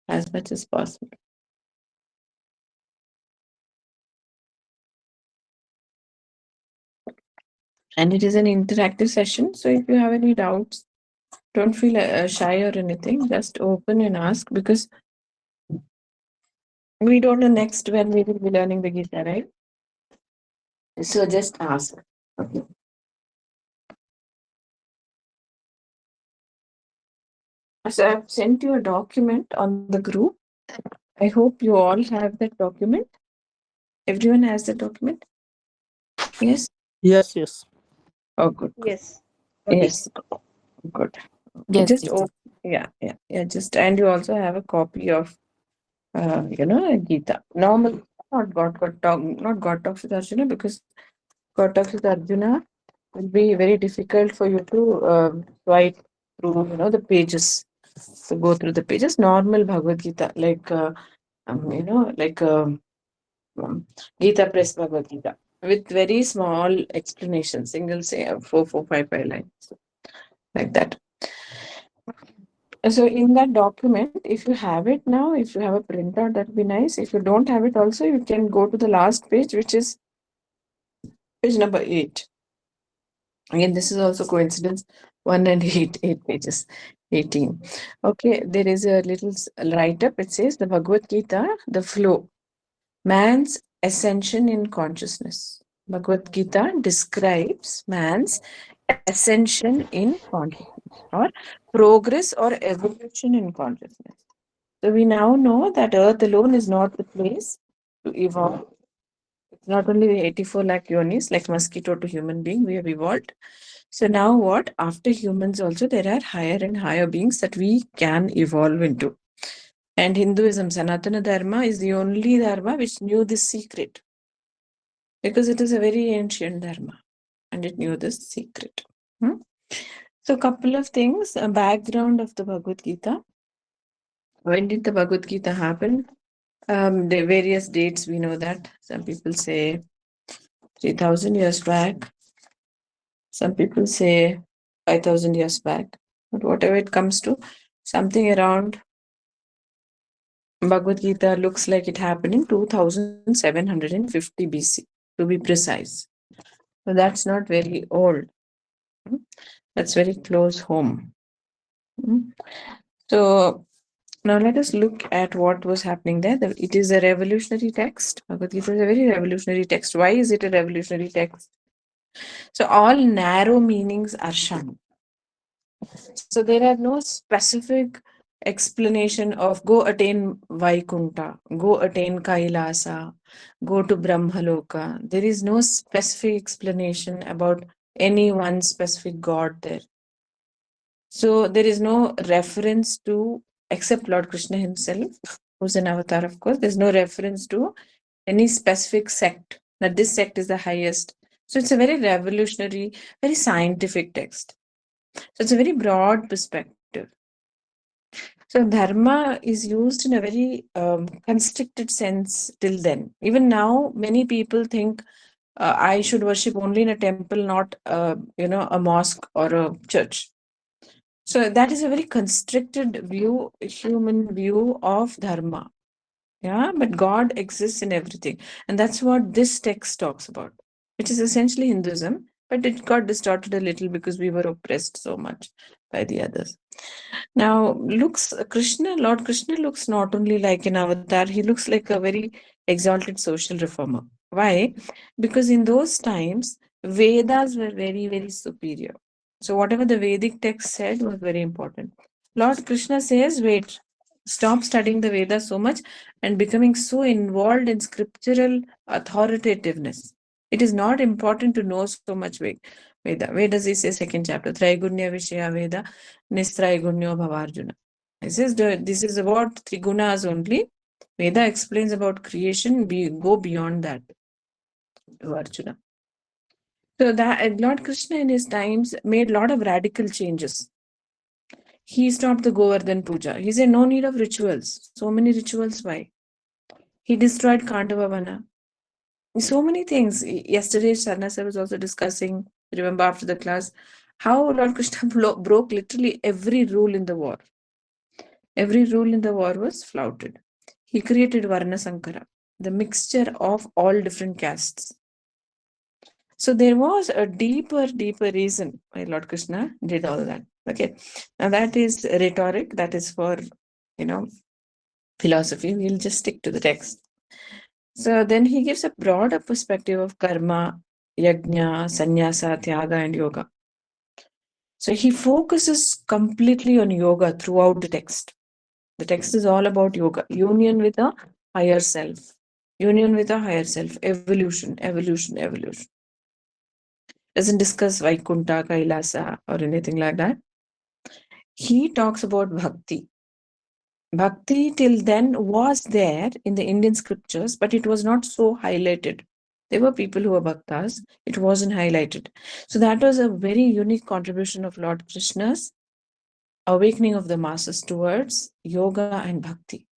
as much as possible. And it is an interactive session, so if you have any doubts, don't feel shy or anything. Just open and ask, because we don't know next when we will be learning the Gita, right? So just ask. Okay. So I've sent you a document on the group. I hope you all have that document. Everyone has the document? Yes? Yes, yes. Oh, good. Yes. Yes, good. Yes, Just, yes. yeah. Just, and you also have a copy of, Gita. Normal, not God Talks with Arjuna, because God Talks with Arjuna will be very difficult for you to swipe through, the pages. So go through the pages. Normal Bhagavad Gita, like, like um, Gita Press Bhagavad Gita, with very small explanation, single say 5 lines, like that. So in that document, if you have it now, if you have a printout, that'd be nice. If you don't have it also, you can go to the last page, which is page number 8. Again, this is also coincidence. 1 and 8, 8 pages, 18. Okay, there is a little write-up. It says the Bhagavad Gita, the flow, man's ascension in consciousness. Bhagavad Gita describes man's ascension in consciousness, or progress or evolution in consciousness. So we now know that Earth alone is not the place to evolve. It's not only the 84 lakh yonis, like mosquito to human being, we have evolved. So now what? After humans also, there are higher and higher beings that we can evolve into. And Hinduism, Sanatana Dharma, is the only Dharma which knew this secret, because it is a very ancient Dharma and it knew this secret. So, a couple of things, a background of the Bhagavad Gita. When did the Bhagavad Gita happen? The various dates, we know that. Some people say 3,000 years back. Some people say 5,000 years back. But whatever it comes to, something around Bhagavad Gita looks like it happened in 2750 BC, to be precise. So that's not very old. That's very close home. So now let us look at what was happening there. It is a revolutionary text. Bhagavad Gita is a very revolutionary text. Why is it a revolutionary text? So all narrow meanings are shunned. So there are no specific explanation of go attain Vaikunta, go attain Kailasa, go to Brahmaloka. There is no specific explanation about any one specific god there. So there is no reference to, except Lord Krishna himself, who's an avatar, of course, there's no reference to any specific sect, that this sect is the highest. So it's a very revolutionary, very scientific text. So it's a very broad perspective. So dharma is used in a very constricted sense till then. Even now, many people think I should worship only in a temple, not a mosque or a church. So that is a very constricted view, human view of dharma. Yeah, but God exists in everything. And that's what this text talks about, which is essentially Hinduism, but it got distorted a little because we were oppressed so much by the others. Now, Lord Krishna looks not only like an avatar, he looks like a very exalted social reformer. Why? Because in those times, Vedas were very, very superior. So whatever the Vedic text said was very important. Lord Krishna says, wait, stop studying the Vedas so much and becoming so involved in scriptural authoritativeness. It is not important to know so much Veda. Vedas is a second chapter. Traigunya Vishaya Veda, Nistraigunya Bhavarjuna. This is about Trigunas only. Veda explains about creation. We go beyond that to Arjuna. So that Lord Krishna in his times made a lot of radical changes. He stopped the Govardhan Puja. He said no need of rituals. So many rituals, why? He destroyed Kandavavana. So many things. Yesterday, Sharna sir was also discussing, remember after the class, how Lord Krishna broke literally every rule in the war. Every rule in the war was flouted. He created Varna Sankara, the mixture of all different castes. So there was a deeper reason why Lord Krishna did all that. Okay. Now that is rhetoric, that is for, philosophy. We'll just stick to the text. So then he gives a broader perspective of karma, yajna, sannyasa, tyaga, and yoga. So he focuses completely on yoga throughout the text. The text is all about yoga, union with a higher self, union with a higher self, evolution, evolution, evolution. Doesn't discuss Vaikunta, Kailasa, or anything like that. He talks about bhakti. Bhakti till then was there in the Indian scriptures, but it was not so highlighted. There were people who were bhaktas, it wasn't highlighted. So that was a very unique contribution of Lord Krishna's awakening of the masses towards yoga and bhakti.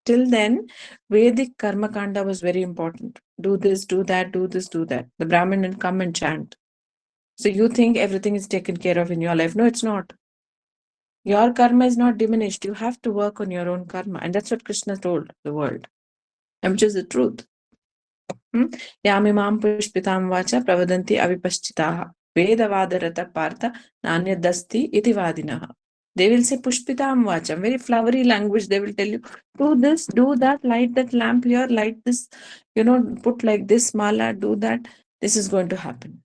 Till then, Vedic karma kanda was very important. Do this, do that, do this, do that. The Brahmin will come and chant. So you think everything is taken care of in your life. No, it's not. Your karma is not diminished. You have to work on your own karma. And that's what Krishna told the world, and which is the truth. Yamimam pushpitam vacha pravadanti avipaschitaha vedavarata partha nanyadasti iti vadinaha. They will say pushpitam vacha, very flowery language. They will tell you, do this, do that, light that lamp here, light this, put like this mala, do that. This is going to happen.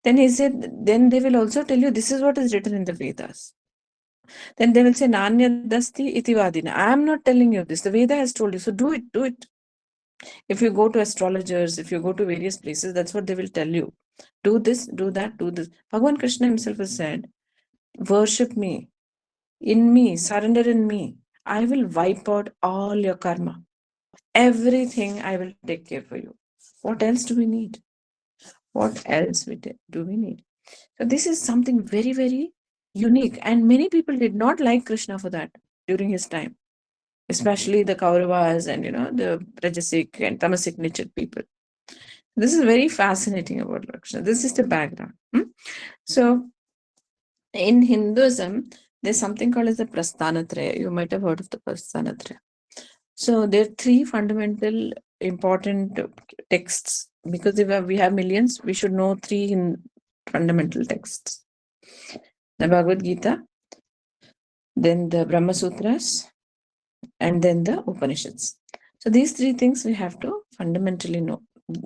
Then he said, then they will also tell you, this is what is written in the Vedas. Then they will say, Nanyadasti itivadina. I am not telling you this. The Veda has told you. So do it, do it. If you go to astrologers, if you go to various places, that's what they will tell you. Do this, do that, do this. Bhagavan Krishna himself has said, worship me. In me, surrender in me. I will wipe out all your karma. Everything I will take care for you. What else do we need? What else do we need? So this is something very, very unique. And many people did not like Krishna for that during his time, especially the Kauravas and, the Rajasic and Tamasic natured people. This is very fascinating about Lord Krishna. This is the background. So in Hinduism, there's something called as the Prasthanatraya. You might have heard of the Prasthanatraya. So there are three fundamental important texts. Because if we have millions, we should know three fundamental texts. The Bhagavad Gita, then the Brahma Sutras, and then the Upanishads. So these three things we have to fundamentally know.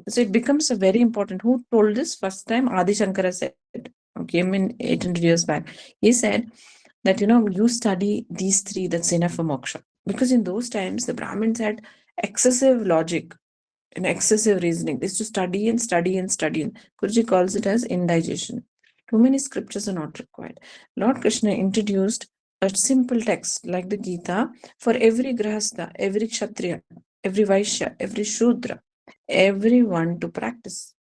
So it becomes a very important. Who told this first time? Adi Shankara said, came in 800 years back. He said that, you study these three, that's enough for moksha. Because in those times, the Brahmins had excessive logic and excessive reasoning. They used to study and study and study. Guruji calls it as indigestion. Too many scriptures are not required. Lord Krishna introduced a simple text like the Gita for every grahastha, every kshatriya, every vaishya, every shudra, everyone to practice.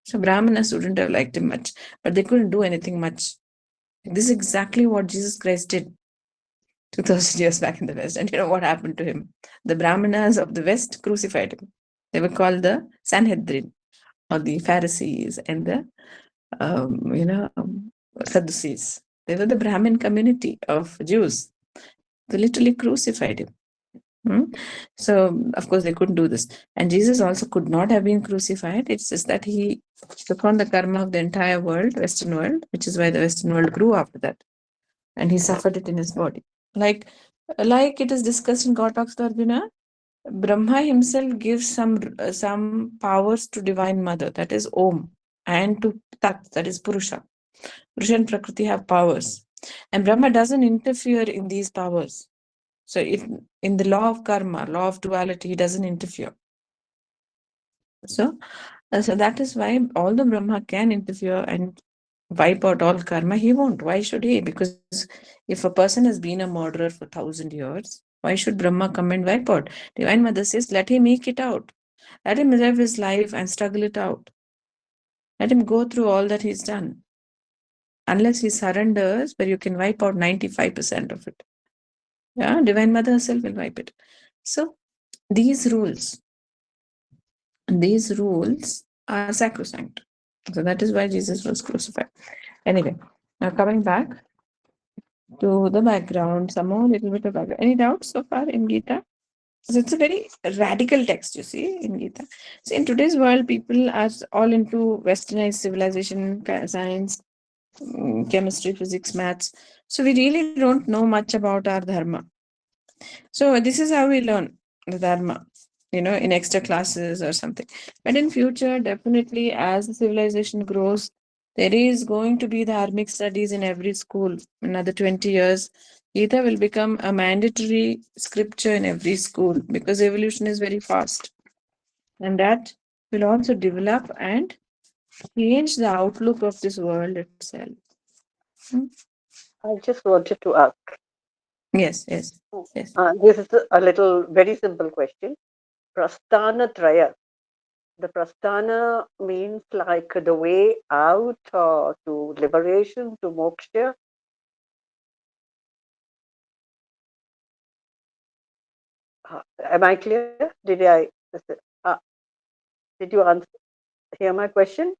So Brahmanas wouldn't have liked him much, but they couldn't do anything much. This is exactly what Jesus Christ did 2000 years back in the West. And you know what happened to him? The Brahmanas of the West crucified him. They were called the Sanhedrin, or the Pharisees, and the Sadducees. They were the Brahmin community of Jews. They literally crucified him. So, of course, they couldn't do this. And Jesus also could not have been crucified. It's just that he took on the karma of the entire world, Western world, which is why the Western world grew after that. And he suffered it in his body. Like it is discussed in God Talks to Arjuna, Brahma himself gives some powers to Divine Mother, that is Om, and to Tat, that is Purusha. Purusha and Prakriti have powers. And Brahma doesn't interfere in these powers. So in the law of karma, law of duality, he doesn't interfere. So that is why although Brahma can interfere and wipe out all karma, he won't. Why should he? Because if a person has been a murderer for 1,000 years, why should Brahma come and wipe out? Divine Mother says, let him eke it out. Let him live his life and struggle it out. Let him go through all that he's done. Unless he surrenders, where you can wipe out 95% of it. Yeah, Divine Mother herself will wipe it. So these rules are sacrosanct. So that is why Jesus was crucified. Anyway, now coming back. to the background, some more little bit of background. Any doubts so far in Gita? So it's a very radical text, you see, in Gita. So in today's world, people are all into westernized civilization, science, chemistry, physics, maths. So we really don't know much about our dharma. So this is how we learn the dharma, in extra classes or something. But in future, definitely, as the civilization grows, there is going to be dharmic studies in every school. Another 20 years, Gita will become a mandatory scripture in every school because evolution is very fast. And that will also develop and change the outlook of this world itself. Hmm? I just wanted to ask. Yes, yes, yes. This is a little very simple question. Prasthana Traya. The Prasthana means like the way out to liberation, to moksha. Am I clear? Uh, did you hear my question?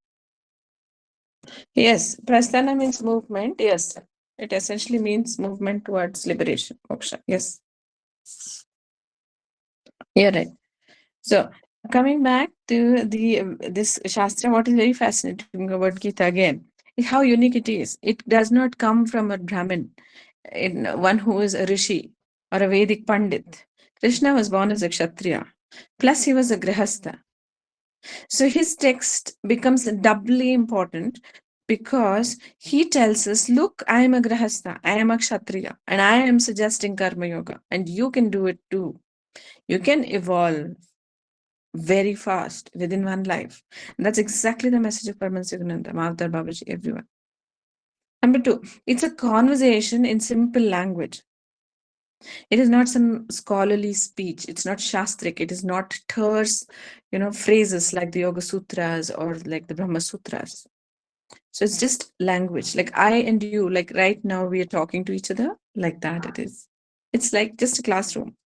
Yes, prasthana means movement. Yes, it essentially means movement towards liberation, moksha. Yes, you're right. So, coming back to the this shastra, what is very fascinating about Gita again is how unique it is. It does not come from a Brahmin, one who is a rishi or a Vedic pandit. Krishna was born as a kshatriya. Plus, he was a grihastha. So his text becomes doubly important because he tells us, look, I am a grahastha, I am a kshatriya, and I am suggesting karma yoga, and you can do it too. You can evolve very fast within one life. And that's exactly the message of Paramahansa Mavdar Babaji, everyone. Number two, it's a conversation in simple language. It is not some scholarly speech. It's not shastric. It is not terse, phrases like the Yoga Sutras or like the Brahma Sutras. So it's just language. Like I and you, like right now we are talking to each other, like that it is. It's like just a classroom.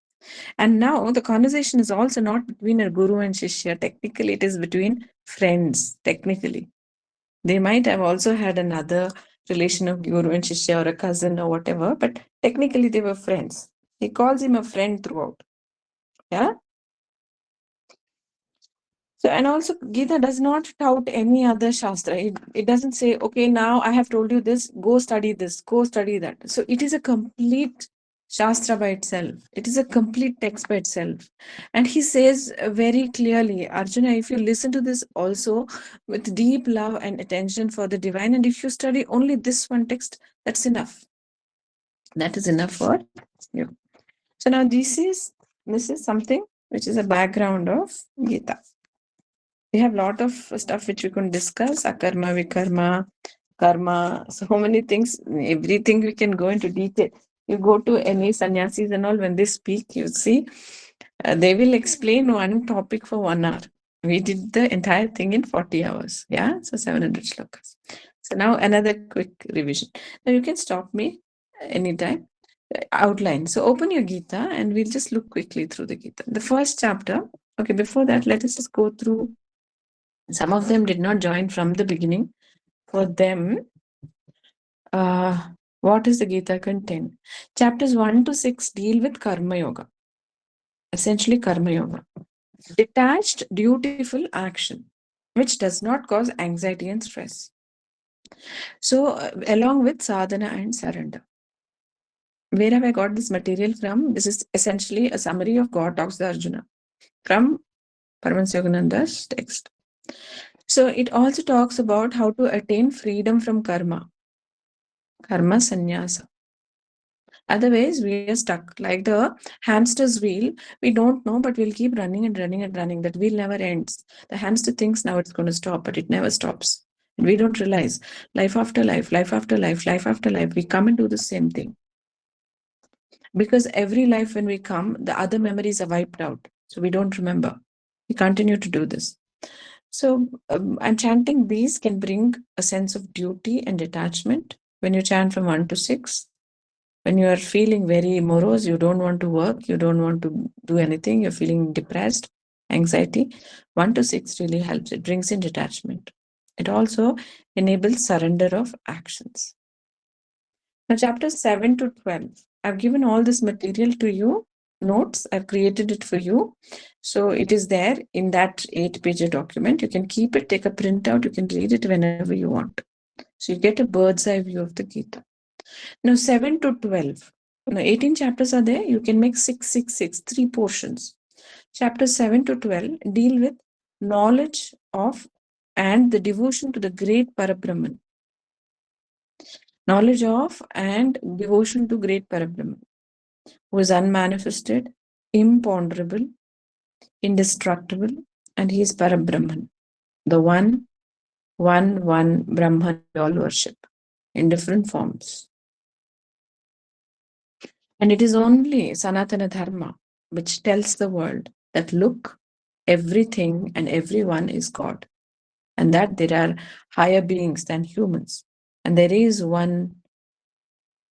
And now the conversation is also not between a guru and shishya. Technically, it is between friends, technically. They might have also had another relation of guru and shishya or a cousin or whatever, but technically they were friends. He calls him a friend throughout. Yeah. So, and also Gita does not tout any other Shastra. It doesn't say, okay, now I have told you this, go study that. So it is a complete Shastra by itself. It is a complete text by itself. And he says very clearly, Arjuna, if you listen to this also with deep love and attention for the divine, and if you study only this one text, that's enough. That is enough for you. So now this is something which is a background of Gita. We have a lot of stuff which we can discuss: akarma, vikarma, karma, so many things, everything we can go into detail. You go to any sannyasis and all, when they speak, you see, they will explain one topic for 1 hour. We did the entire thing in 40 hours. Yeah, so 700 shlokas. So now another quick revision. Now you can stop me anytime. Outline. So open your Gita and we'll just look quickly through the Gita. The first chapter. Okay, before that, let us just go through. Some of them did not join from the beginning. For them, what does the Gita contain? Chapters 1 to 6 deal with Karma Yoga, essentially Karma Yoga. Detached, dutiful action, which does not cause anxiety and stress. So, along with sadhana and surrender. Where have I got this material from? This is essentially a summary of God talks to Arjuna from Paramahansa Yogananda's text. So, it also talks about how to attain freedom from karma sannyasa. Otherwise, we are stuck like the hamster's wheel. We don't know, but we'll keep running and running and running. That wheel never ends. The hamster thinks now it's going to stop, but it never stops. And we don't realize life after life, life after life, life after life, we come and do the same thing. Because every life when we come, the other memories are wiped out. So we don't remember. We continue to do this. So, and chanting these can bring a sense of duty and detachment. When you chant from 1 to 6, when you are feeling very morose, you don't want to work, you don't want to do anything, you're feeling depressed, anxiety, 1 to 6 really helps. It brings in detachment. It also enables surrender of actions. Now, chapters 7 to 12. I've given all this material to you, notes, I've created it for you. So it is there in that 8-page document. You can keep it, take a printout, you can read it whenever you want. So you get a bird's eye view of the Gita. Now, 7 to 12. Now, 18 chapters are there. You can make 6, 6, 6, 3 portions. Chapters 7 to 12 deal with knowledge of and the devotion to the great Parabrahman. Knowledge of and devotion to great Parabrahman, who is unmanifested, imponderable, indestructible, and he is Parabrahman, the one Brahman we all worship in different forms. And it is only Sanatana Dharma which tells the world that look, everything and everyone is God, and that there are higher beings than humans. And there is one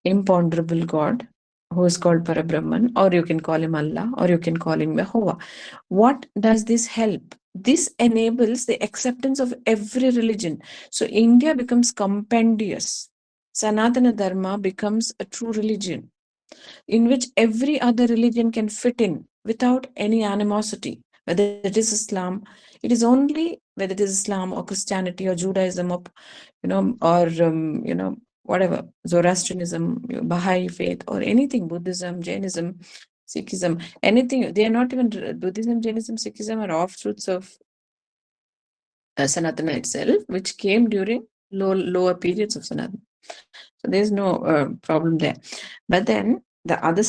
imponderable God who is called Parabrahman, or you can call him Allah, or you can call him Jehovah. What does this help? This enables the acceptance of every religion. So India becomes compendious. Sanatana Dharma becomes a true religion in which every other religion can fit in without any animosity. Whether it is Islam, it is only whether it is Islam or Christianity or Judaism or whatever, Zoroastrianism, Baha'i faith, or anything, Buddhism, Jainism, Sikhism, anything. They are not even Buddhism, Jainism, Sikhism are offshoots of Sanatana itself, which came during lower periods of Sanatana. So there's no problem there. But then the other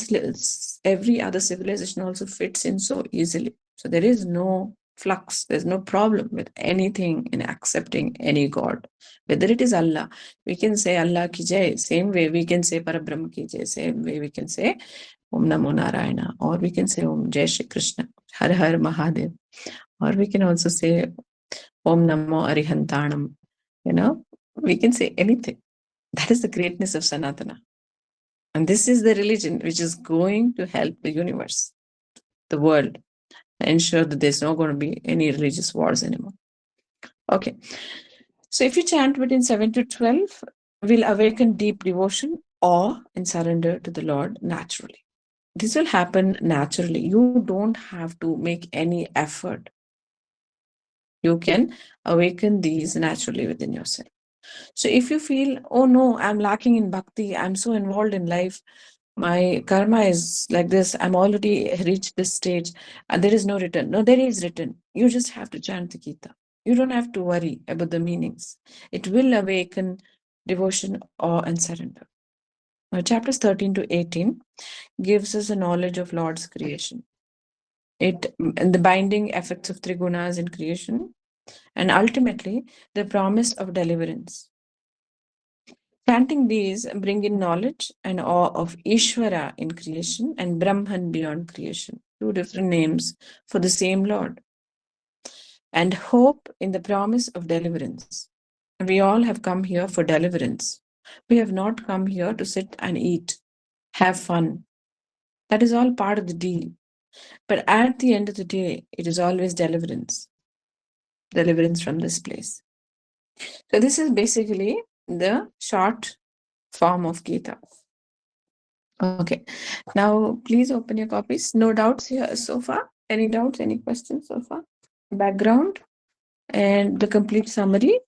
every other civilization also fits in so easily. So there is no flux, there's no problem with anything in accepting any God. Whether it is Allah, we can say Allah ki jai, same way we can say Parabrahma ki jai, same way we can say Om Namo Narayana, or we can say Om Jai Shri Krishna, Har Har Mahadev, or we can also say Om Namo Arihantanam. We can say anything. That is the greatness of Sanatana. And this is the religion which is going to help the universe, the world, ensure that there's not going to be any religious wars anymore. Okay. So if you chant between 7 to 12, will awaken deep devotion, awe, and surrender to the Lord naturally. This will happen naturally. You don't have to make any effort. You can awaken these naturally within yourself. So if you feel, oh no, I'm lacking in bhakti, I'm so involved in life, my karma is like this, I'm already reached this stage, and there is no return. No, there is return. You just have to chant the Gita. You don't have to worry about the meanings. It will awaken devotion, awe, and surrender. Now, chapters 13 to 18 gives us a knowledge of Lord's creation. And the binding effects of Trigunas in creation, and ultimately the promise of deliverance. Chanting these bring in knowledge and awe of Ishvara in creation and Brahman beyond creation, two different names for the same Lord, and hope in the promise of deliverance. We all have come here for deliverance. We have not come here to sit and eat, have fun. That is all part of the deal. But at the end of the day, it is always deliverance from this place. So this is basically the short form of Gita. Okay, now please open your copies. No doubts here so far? Any doubts, any questions so far? Background and the complete summary,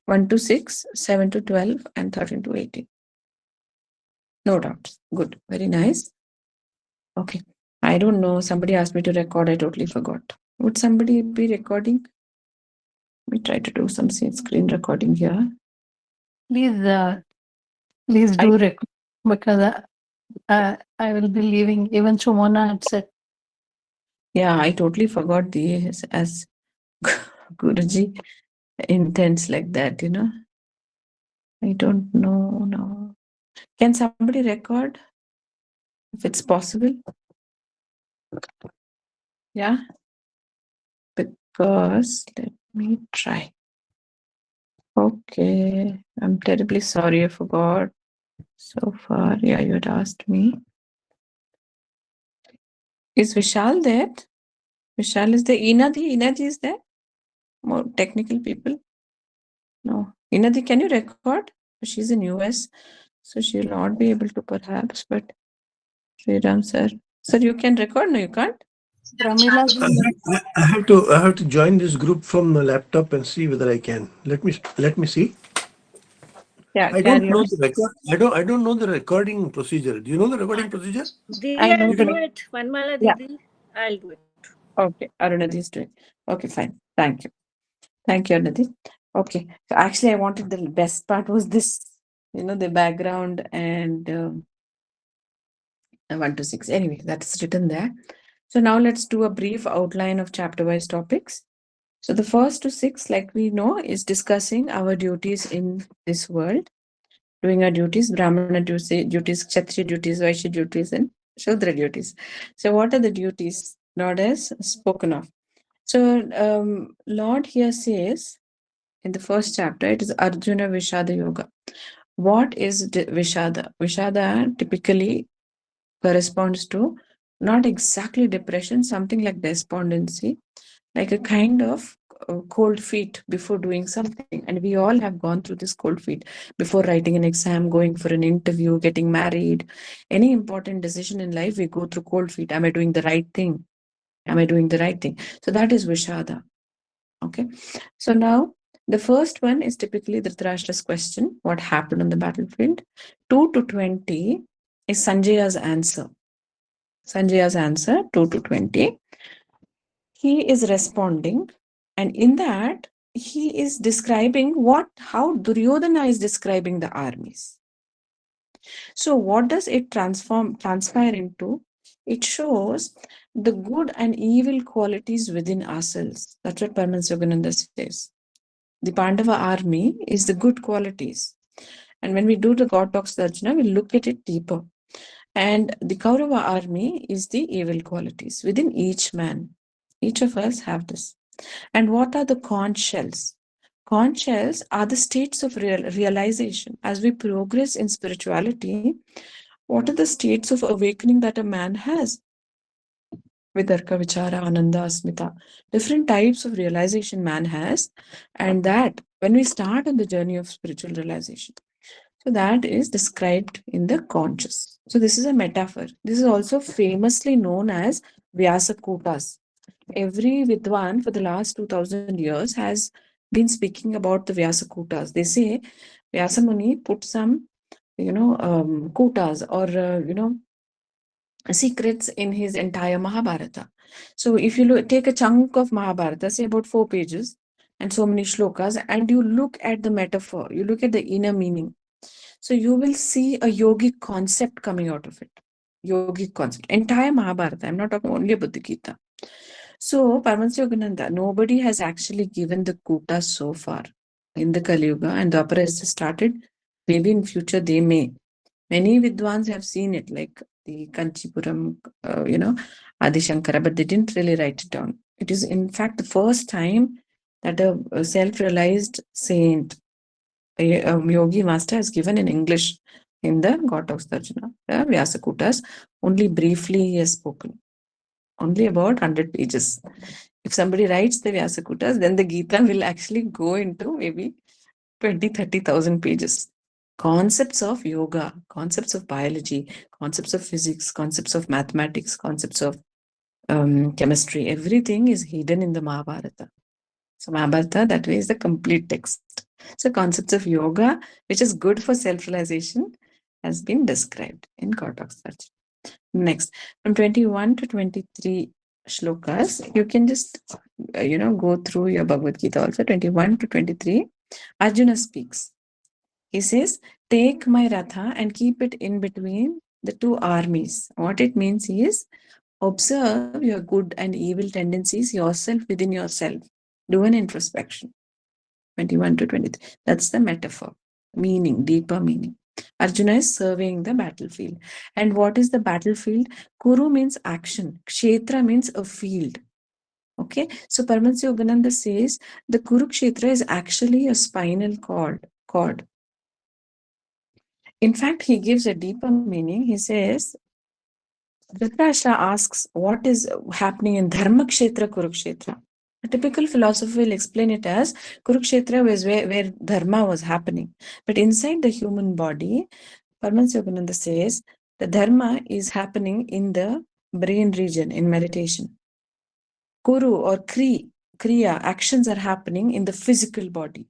1 to 6, 7 to 12, and 13 to 18. No doubts. Good, very nice. Okay, I don't know. Somebody asked me to record. I totally forgot. Would somebody be recording? Let me try to do some screen recording here. Please do record, because I will be leaving. Even Chumona had said. Yeah, I totally forgot these as Guruji intents like that, I don't know now. Can somebody record if it's possible? Yeah, because let me try. Okay, I'm terribly sorry I forgot so far. Yeah, you had asked me. Is Vishal there? Vishal is there. Inadi is there? More technical people? No. Inadi, can you record? She's in US. So she'll not be able to perhaps, but Sriram sir. Sir, you can record? No, you can't? Pramila I have to join this group from the laptop and see whether I can. Let me see. Yeah, I don't carry know on. the record. I don't know the recording procedure. Do you know the recording procedure? Didi, I know I'll do the it. Vanmala yeah. Didi, I'll do it. Okay, Arunadhi is doing. Okay, fine. Thank you. Thank you, Arunadhi. Okay. So actually, I wanted the best part was this, the background and 1 to 6. Anyway, that's written there. So now let's do a brief outline of chapter-wise topics. So the first to 6, like we know, is discussing our duties in this world, doing our duties, Brahmana duties, Kshatriya duties, Vaishya duties, and Shudra duties. So what are the duties Lord has spoken of? So Lord here says in the first chapter, it is Arjuna Vishada Yoga. What is Vishada? Vishada typically corresponds to not exactly depression, something like despondency, like a kind of cold feet before doing something. And we all have gone through this cold feet before writing an exam, going for an interview, getting married, any important decision in life, we go through cold feet. Am I doing the right thing? Am I doing the right thing? So that is Vishada. Okay. So now the first one is typically Dhritarashtra's question, what happened on the battlefield? 2 to 20 is Sanjaya's answer. Sanjaya's answer, 2 to 20. He is responding, and in that, he is describing how Duryodhana is describing the armies. So, what does it transpire into? It shows the good and evil qualities within ourselves. That's what Paramahansa Yogananda says. The Pandava army is the good qualities. And when we do the God Talks Darjana, we look at it deeper. And the Kaurava army is the evil qualities within each man. Each of us have this. And what are the conch shells? Conch shells are the states of realization. As we progress in spirituality, what are the states of awakening that a man has? Vitarka, Vichara, Ananda, Asmita. Different types of realization man has. And that, when we start on the journey of spiritual realization, so that is described in the conches. So this is a metaphor. This is also famously known as Vyasa Kutas. Every Vidwan for the last 2000 years has been speaking about the Vyasa Kutas. They say Vyasa Muni put some, kutas or, secrets in his entire Mahabharata. So if you take a chunk of Mahabharata, say about 4 pages and so many shlokas, and you look at the metaphor, you look at the inner meaning. So you will see a yogic concept coming out of it. Yogic concept. Entire Mahabharata. I'm not talking only about the Gita. So, Paramahansa Yogananda, nobody has actually given the kuta so far in the Kali Yuga, and the Dwapara has started. Maybe in future they may. Many Vidwans have seen it, like the Kanchipuram, Adi Shankara, but they didn't really write it down. It is, in fact, the first time that a self-realized saint, a yogi master, has given in English in the God Talks Darjana, the Vyasakutas. Only briefly he has spoken. Only about 100 pages. If somebody writes the Vyasakutas, then the Gita will actually go into maybe 20,000-30,000 pages. Concepts of yoga, concepts of biology, concepts of physics, concepts of mathematics, concepts of chemistry, everything is hidden in the Mahabharata. So Mahabharata, that way, is the complete text. So concepts of yoga, which is good for self-realization, has been described in God Talks Darjana. Next, from 21 to 23 shlokas, you can just, go through your Bhagavad Gita also. 21 to 23, Arjuna speaks. He says, take my Ratha and keep it in between the two armies. What it means is, observe your good and evil tendencies yourself within yourself. Do an introspection. 21 to 23. That's the metaphor. Meaning, deeper meaning. Arjuna is surveying the battlefield. And what is the battlefield? Kuru means action. Kshetra means a field. Okay. So Paramahansa Yogananda says the Kurukshetra is actually a spinal cord. In fact, he gives a deeper meaning. He says, Dhritarashtra asks what is happening in Dharmakshetra, Kurukshetra. A typical philosopher will explain it as Kurukshetra was where Dharma was happening. But inside the human body, Paramahansa Yogananda says the dharma is happening in the brain region in meditation. Kuru or kriya, actions are happening in the physical body.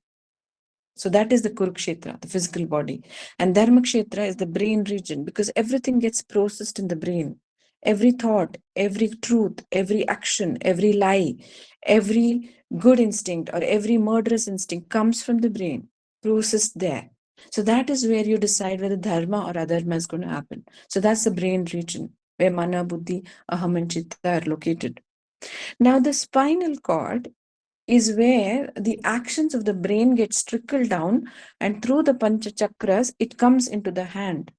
So that is the Kurukshetra, the physical body. And Dharmakshetra is the brain region, because everything gets processed in the brain. Every thought, every truth, every action, every lie, every good instinct or every murderous instinct comes from the brain, processed there. So that is where you decide whether dharma or adharma is going to happen. So that's the brain region where mana, buddhi, aham and chitta are located. Now the spinal cord is where the actions of the brain gets trickled down, and through the pancha chakras it comes into the hand.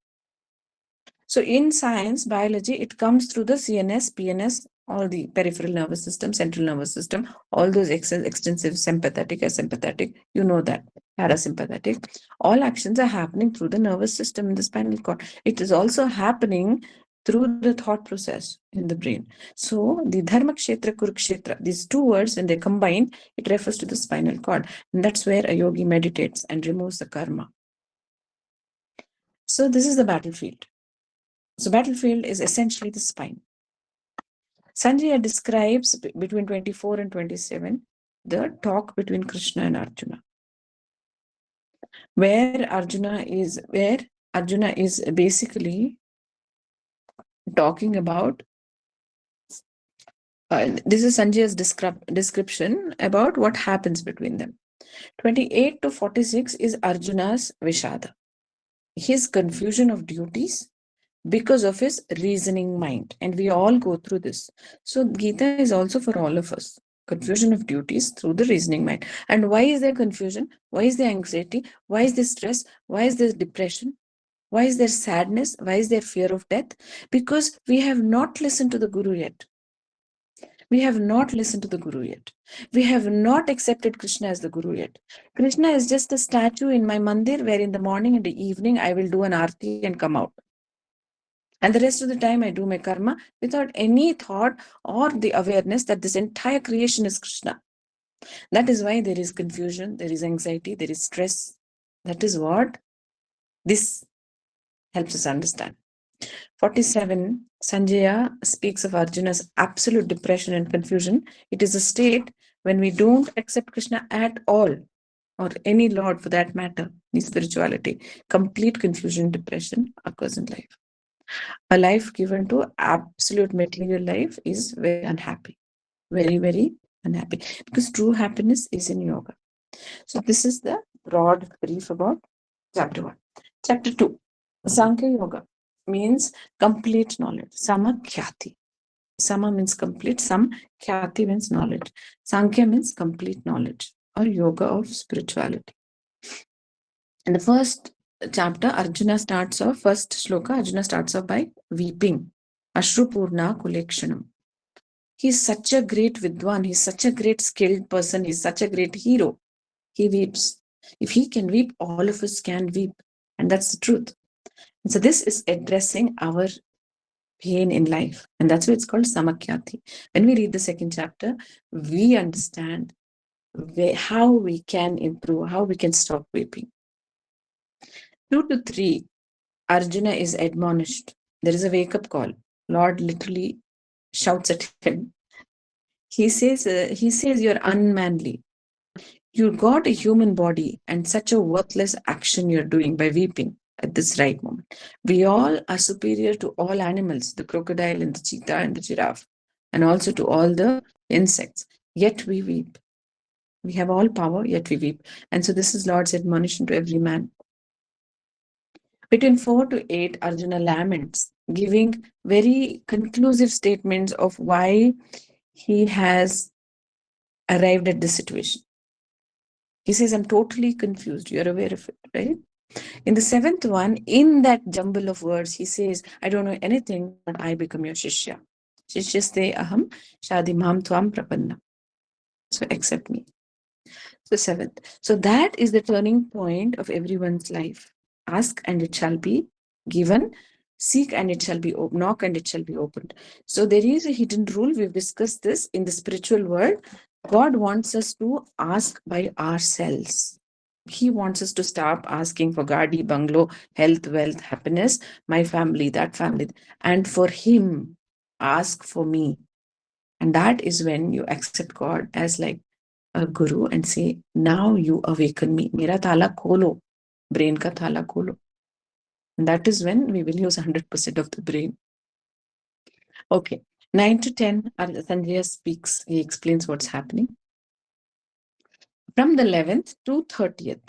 So in science, biology, it comes through the CNS, PNS, all the peripheral nervous system, central nervous system, all those extensive sympathetic, asympathetic, you know that, parasympathetic. All actions are happening through the nervous system in the spinal cord. It is also happening through the thought process in the brain. So the Dharmakshetra, Kurukshetra, these two words, when they combine, it refers to the spinal cord. And that's where a yogi meditates and removes the karma. So this is the battlefield. So battlefield is essentially the spine. Sanjaya describes between 24 and 27 the talk between Krishna and Arjuna, where Arjuna is basically talking about this is Sanjaya's description about what happens between them. 28 to 46 is Arjuna's Vishada, his confusion of duties because of his reasoning mind. And we all go through this. So Gita is also for all of us. Confusion of duties through the reasoning mind. And why is there confusion? Why is there anxiety? Why is there stress? Why is there depression? Why is there sadness? Why is there fear of death? Because we have not listened to the Guru yet. We have not listened to the Guru yet. We have not accepted Krishna as the Guru yet. Krishna is just a statue in my mandir where in the morning and the evening I will do an arti and come out. And the rest of the time I do my karma without any thought or the awareness that this entire creation is Krishna. That is why there is confusion, there is anxiety, there is stress. That is what this helps us understand. 47, Sanjaya speaks of Arjuna's absolute depression and confusion. It is a state when we don't accept Krishna at all, or any Lord for that matter, in spirituality. Complete confusion, depression occurs in life. A life given to absolute material life is very unhappy, very, very unhappy, because true happiness is in yoga. So this is the broad brief about chapter 1. Chapter 2, Sankhya Yoga means complete knowledge. Samakhyati. Sama means complete, Khyati means knowledge. Sankhya means complete knowledge or yoga of spirituality. In the first chapter, first shloka, Arjuna starts off by weeping. Ashrupurna Kulekshanam. He's such a great Vidwan, he's such a great skilled person, he's such a great hero. He weeps. If he can weep, all of us can weep. And that's the truth. And so this is addressing our pain in life. And that's why it's called Samakhyati. When we read the second chapter, we understand how we can improve, how we can stop weeping. 2 to 3, Arjuna is admonished. There is a wake-up call. Lord literally shouts at him. He says, you're unmanly. You got a human body and such a worthless action you're doing by weeping at this right moment. We all are superior to all animals, the crocodile and the cheetah and the giraffe, and also to all the insects. Yet we weep. We have all power, yet we weep. And so this is Lord's admonition to every man. Between 4 to 8, Arjuna laments, giving very conclusive statements of why he has arrived at this situation. He says, I'm totally confused. You're aware of it, right? In the 7th one, in that jumble of words, he says, I don't know anything, but I become your shishya. Shishyaste aham shadimam tvam prapanna. So accept me. So 7th. So that is the turning point of everyone's life. Ask and it shall be given. Seek and it shall be opened. Knock and it shall be opened. So there is a hidden rule. We've discussed this in the spiritual world. God wants us to ask by ourselves. He wants us to stop asking for Gadi, bungalow, health, wealth, happiness, my family, that family. And for him, ask for me. And that is when you accept God as like a guru and say, now you awaken me. Mera thala kholo. Brain ka thala kholo. And that is when we will use 100% of the brain. Okay. 9 to 10, Sanjay speaks. He explains what's happening. From the 11th to 30th,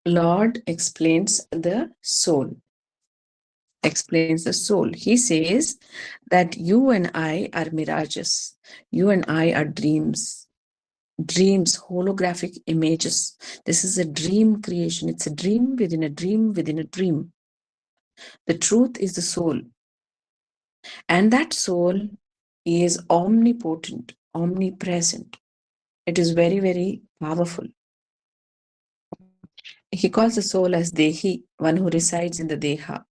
Lord explains the soul. Explains the soul. He says that you and I are mirages. You and I are dreams. Dreams, holographic images. This is a dream creation. It's a dream within a dream within a dream. The truth is the soul. And that soul is omnipotent, omnipresent. It is very, very powerful. He calls the soul as Dehi, one who resides in the Deha.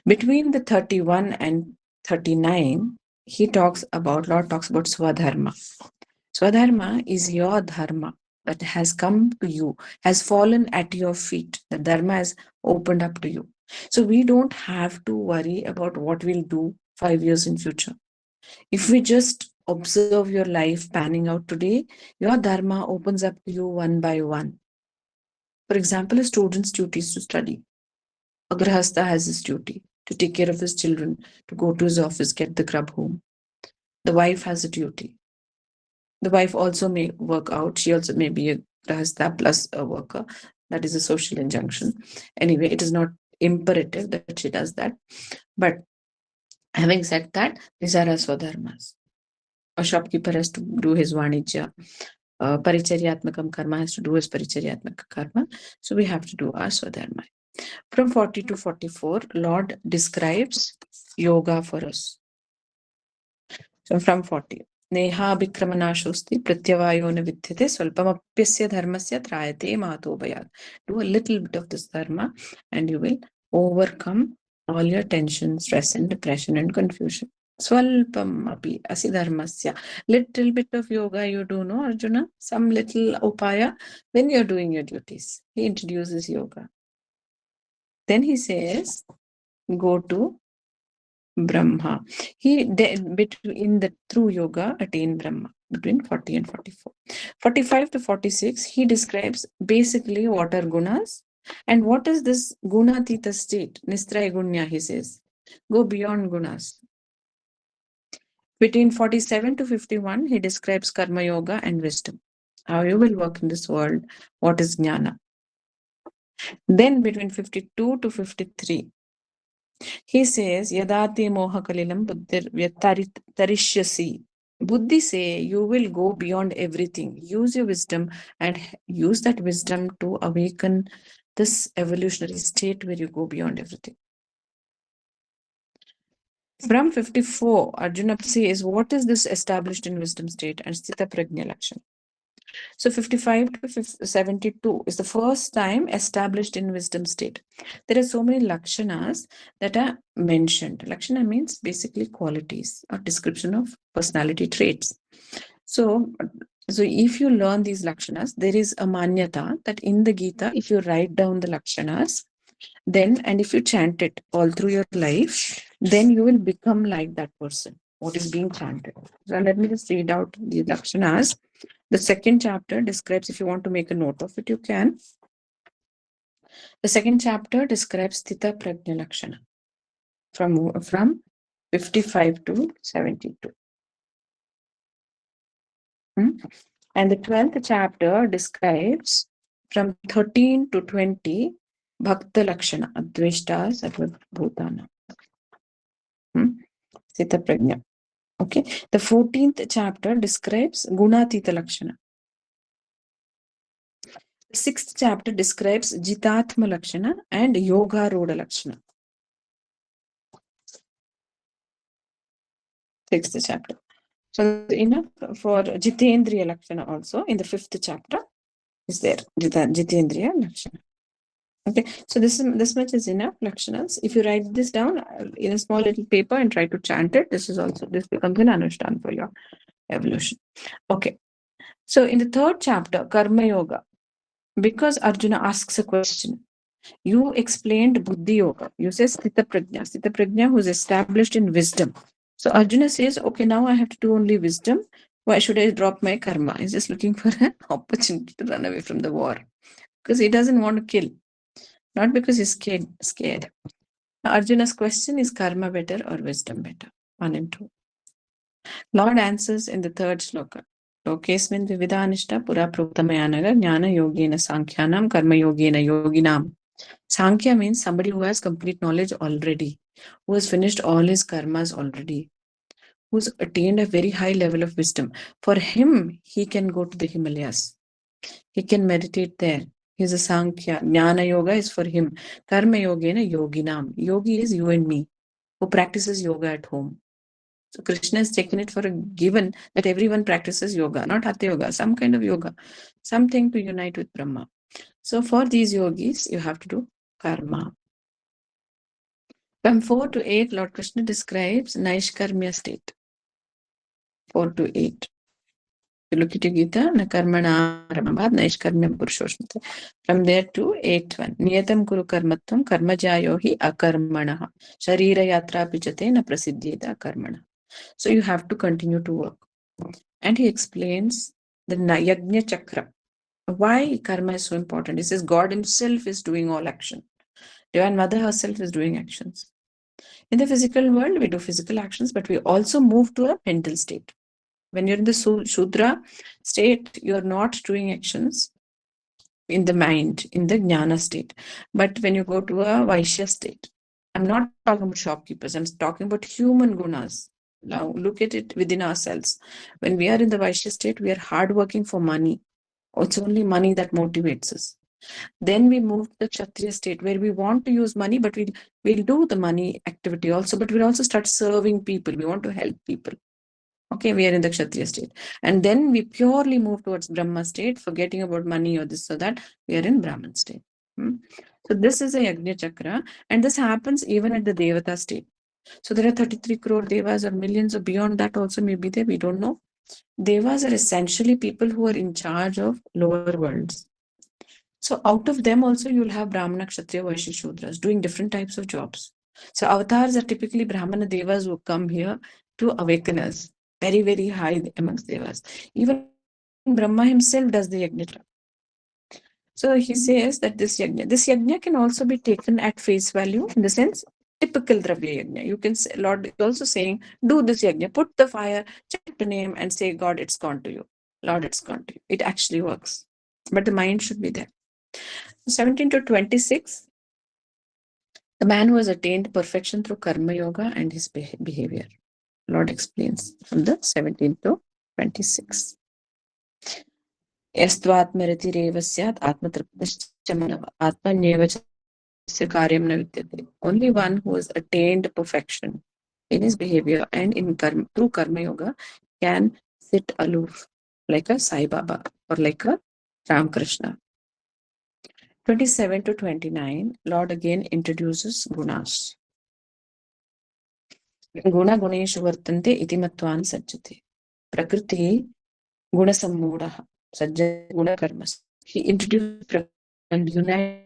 Between the 31 and 39, Lord talks about Swadharma. Swadharma is your dharma that has come to you, has fallen at your feet. The dharma has opened up to you. So we don't have to worry about what we'll do 5 years in future. If we just observe your life panning out today, your dharma opens up to you one by one. For example, a student's duty is to study. A grahastha has his duty to take care of his children, to go to his office, get the grub home. The wife has a duty. The wife also may work out. She also may be a grahastha plus a worker. That is a social injunction. Anyway, it is not imperative that she does that. But having said that, these are our swadharmas. A shopkeeper has to do his vanijya. Paricharyatmakam karma has to do his paricharyatmaka karma. So we have to do our swadharma. From 40 to 44, Lord describes yoga for us. So from 40. Neha Bhikramanashosti Pratyavayo na Vidyate Swalpamapyasya Dharmasya Trayate Matobhayat. Do a little bit of this dharma and you will overcome all your tension, stress, and depression and confusion. Swalpam api asi dharmasya. Little bit of yoga you do, no, Arjuna? Some little upaya when you're doing your duties. He introduces yoga. Then he says, go to Brahma. Through yoga, attain Brahma between 40 and 44. 45 to 46, he describes basically what are gunas and what is this gunatita state. Nistraya gunya, he says. Go beyond gunas. Between 47 to 51, he describes karma yoga and wisdom. How you will work in this world. What is jnana? Then between 52 to 53, he says, Yadati moha kalilam buddhir vyatarishyasi. Buddhi say you will go beyond everything. Use your wisdom and use that wisdom to awaken this evolutionary state where you go beyond everything. From 54, Arjuna says, what is this established in wisdom state and sthita prajna lakshana? So 55 to 72 is the first time established in wisdom state. There are so many lakshanas that are mentioned. Lakshana means basically qualities or description of personality traits. So if you learn these lakshanas, there is a manyata that in the Gita, if you write down the lakshanas, and if you chant it all through your life, then you will become like that person, what is being chanted. So let me just read out the lakshanas. The second chapter describes, if you want to make a note of it, you can. The second chapter describes Sthita Prajna Lakshana from 55 to 72. And the 12th chapter describes from 13 to 20 Bhakta Lakshana, Adveshta Sarva Bhutana. Sthita Prajna. Okay. The 14th chapter describes Gunatita Lakshana. The 6th chapter describes Jitatma Lakshana and Yoga Roda Lakshana. 6th chapter. So enough for Jitendriya Lakshana also in the 5th chapter is there. Jitendriya Lakshana. Okay, so this much is enough lakshanas. If you write this down in a small little paper and try to chant it, this becomes an anushthan for your evolution. Okay, so in the 3rd chapter, Karma Yoga, Because Arjuna asks a question. You explained Buddhi Yoga. You say Sthita Prajna. Sthita Prajna who is established in wisdom. So Arjuna says, okay, now I have to do only wisdom. Why should I drop my karma? He's just looking for an opportunity to run away from the war. Because he doesn't want to kill. Not because he's scared. Arjuna's question is karma better or wisdom better? 1 and 2. Lord answers in the third sloka. Lokesmin vividanishta pura proktamayanaga jnana yogena sankhyanam karma yogena yoginam. Sankhya means somebody who has complete knowledge already, who has finished all his karmas already, who's attained a very high level of wisdom. For him, he can go to the Himalayas. He can meditate there. He's a Sankhya. Jnana Yoga is for him. Karma Yogena Yoginam. Yogi is you and me, who practices yoga at home. So Krishna has taken it for a given that everyone practices yoga, not Hatha Yoga, some kind of yoga, something to unite with Brahma. So for these yogis, you have to do karma. From 4 to 8, Lord Krishna describes Naishkarmya state. 4 to 8. You look at your Gita, na karmana ramabhat naishkarmyam purushoshmate. From there to 8.1. Niyatam kuru karmatvam karmajayo hi akarmanaha. Sharira yatra pichate na prasiddhyeta akarmana. So you have to continue to work. And he explains the Yajna Chakra. Why karma is so important? He says God himself is doing all action. Divine Mother herself is doing actions. In the physical world, we do physical actions, but we also move to a mental state. When you're in the Shudra state, you're not doing actions in the mind, in the Jnana state. But when you go to a Vaishya state, I'm not talking about shopkeepers, I'm talking about human gunas. Now look at it within ourselves. When we are in the Vaishya state, we are hardworking for money. It's only money that motivates us. Then we move to the Kshatriya state where we want to use money, but we'll do the money activity also, but we'll also start serving people. We want to help people. Okay, we are in the Kshatriya state. And then we purely move towards Brahma state, forgetting about money or this or that. We are in Brahman state. So this is a Yajna Chakra, and this happens even at the Devata state. So there are 33 crore Devas or millions or beyond that also may be there. We don't know. Devas are essentially people who are in charge of lower worlds. So out of them also you'll have Brahmana, Kshatriya, Vaishya, Shudras doing different types of jobs. So avatars are typically Brahmana Devas who come here to awaken us. Very, very high amongst Devas. Even Brahma himself does the Yajna. So he says that this Yajna can also be taken at face value in the sense typical Dravya Yajna. You can say, Lord is also saying, do this Yajna, put the fire, chant the name and say, God, it's gone to you. Lord, it's gone to you. It actually works. But the mind should be there. 17 to 26, the man who has attained perfection through karma yoga and his behavior. Lord explains from the 17 to 26. Yastvatmaratirev syat atmatryaptascha manava atmanyeva karyam na vidyate. Only one who has attained perfection in his behavior and in karma, through karma yoga can sit aloof like a Sai Baba or like a Ramakrishna. 27 to 29, Lord again introduces gunas. Guna guneshu vartante iti matvan sajjate. Prakriti guna sammodaha sajjate guna karmas. He introduces Prakriti and unites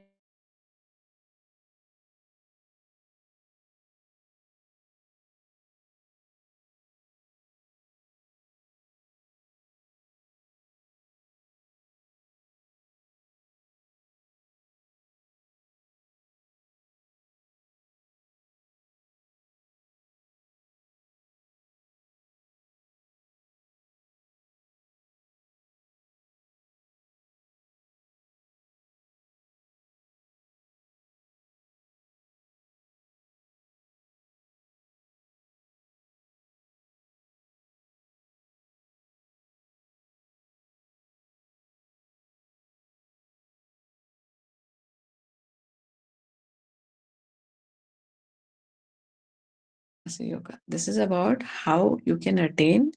yoga. This is about how you can attain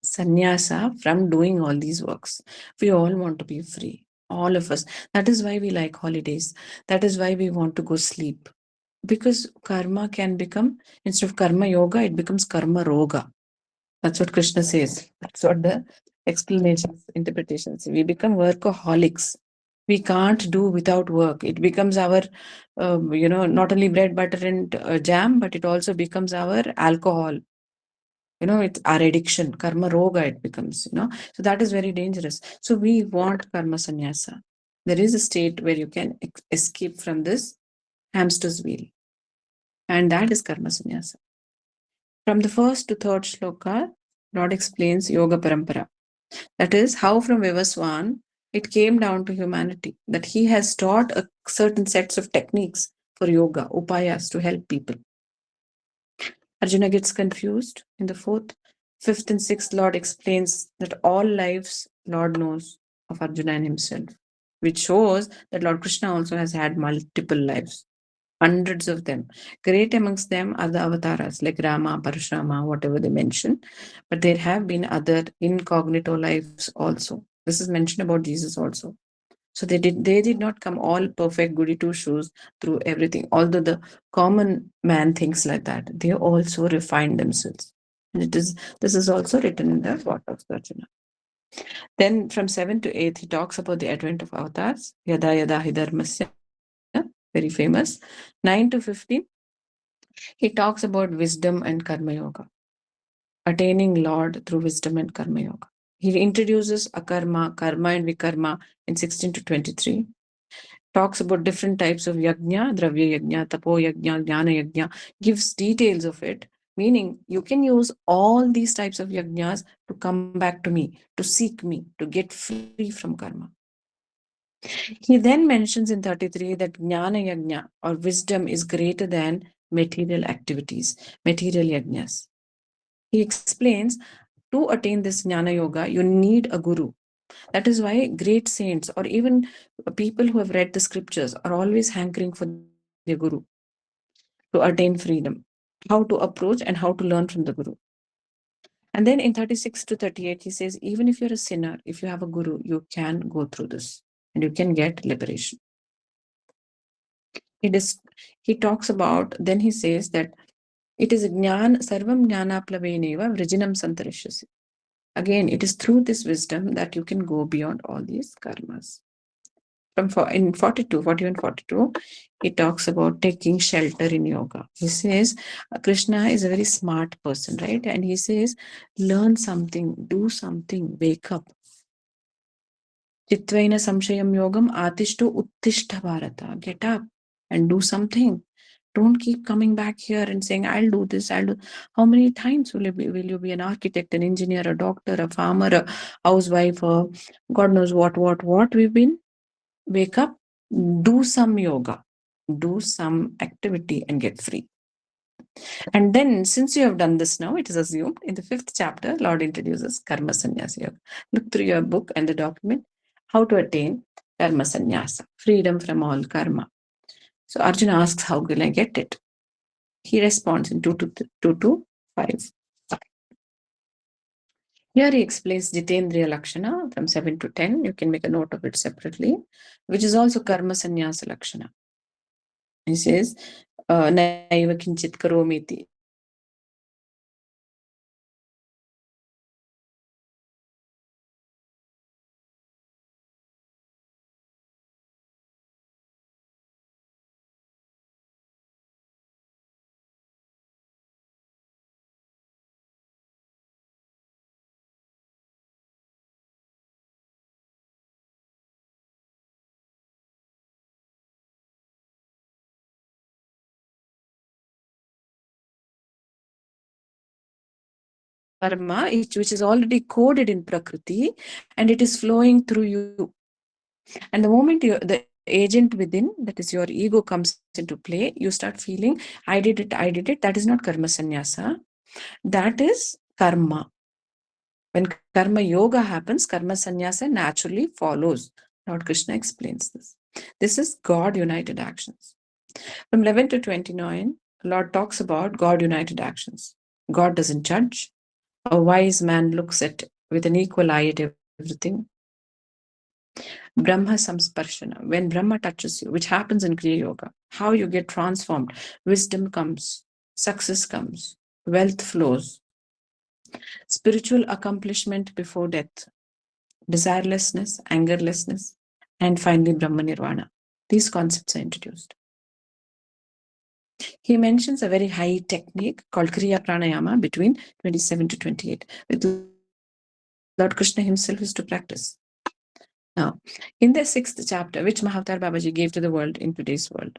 sannyasa from doing all these works. We all want to be free. All of us. That is why we like holidays. That is why we want to go sleep. Because karma can become, instead of karma yoga, it becomes karma roga. That's what Krishna says. That's what the explanations, interpretations. We become workaholics. We can't do without work. It becomes our, not only bread, butter, and jam, but it also becomes our alcohol. It's our addiction, karma roga, it becomes. So that is very dangerous. So we want karma sannyasa. There is a state where you can escape from this hamster's wheel. And that is karma sannyasa. From the first to third shloka, Lord explains yoga parampara. That is how from Vivaswan it came down to humanity, that he has taught a certain sets of techniques for yoga, upayas to help people. Arjuna gets confused in the fourth. Fifth and sixth, Lord explains that all lives Lord knows of Arjuna and himself, which shows that Lord Krishna also has had multiple lives, hundreds of them. Great amongst them are the avatars like Rama, Parashurama, whatever they mention. But there have been other incognito lives also. This is mentioned about Jesus also. So they did not come all perfect goody two shoes through everything. Although the common man thinks like that, they also refined themselves. And this is also written in the What of Arjuna. Then from 7 to 8, he talks about the advent of avatars. Yada yada hi dharmasya, very famous. 9 to 15, he talks about wisdom and karma yoga, attaining Lord through wisdom and karma yoga. He introduces akarma, karma, and vikarma in 16 to 23. Talks about different types of yajna, dravya yajna, tapo yajna, jnana yajna, gives details of it, meaning you can use all these types of yajnas to come back to me, to seek me, to get free from karma. He then mentions in 33 that jnana yajna or wisdom is greater than material activities, material yajnas. He explains to attain this jnana yoga, you need a guru. That is why great saints or even people who have read the scriptures are always hankering for their guru to attain freedom, how to approach and how to learn from the guru. And then in 36 to 38, he says, even if you're a sinner, if you have a guru, you can go through this and you can get liberation. He talks about, then he says that it is jnana, sarvam jnana plaveneva vrijinam santarishyasi. Again, it is through this wisdom that you can go beyond all these karmas. In 42, 41, 42, he talks about taking shelter in yoga. He says, Krishna is a very smart person, right? And he says, learn something, do something, wake up. Chitvaina samshayam yogam atishto uttishta bharata. Get up and do something. Don't keep coming back here and saying, I'll do this, I'll do. How many times will you be an architect, an engineer, a doctor, a farmer, a housewife, or God knows what we've been? Wake up, do some yoga, do some activity and get free. And then, since you have done this now, it is assumed in the 5th chapter, Lord introduces Karma Sannyasa Yoga. Look through your book and the document, how to attain Karma Sannyasa, freedom from all karma. So Arjuna asks, how will I get it? He responds in 2 to 5. Here he explains Jitendriya Lakshana from 7 to 10. You can make a note of it separately, which is also Karma Sannyasa Lakshana. He says, Naiva kinchit karomiti. Karma, which is already coded in Prakriti, and it is flowing through you. And the moment the agent within, that is your ego, comes into play, you start feeling, I did it. That is not karma sannyasa. That is karma. When karma yoga happens, karma sannyasa naturally follows. Lord Krishna explains this. This is God-united actions. From 11 to 29, Lord talks about God-united actions. God doesn't judge. A wise man looks at with an equal eye at everything. Brahma samsparshana, when Brahma touches you, which happens in Kriya Yoga, how you get transformed. Wisdom comes, success comes, wealth flows. Spiritual accomplishment before death, desirelessness, angerlessness, and finally Brahma Nirvana. These concepts are introduced. He mentions a very high technique called Kriya Pranayama between 27 to 28, with Lord Krishna himself is to practice. Now, in the 6th chapter, which Mahavatar Babaji gave to the world in today's world,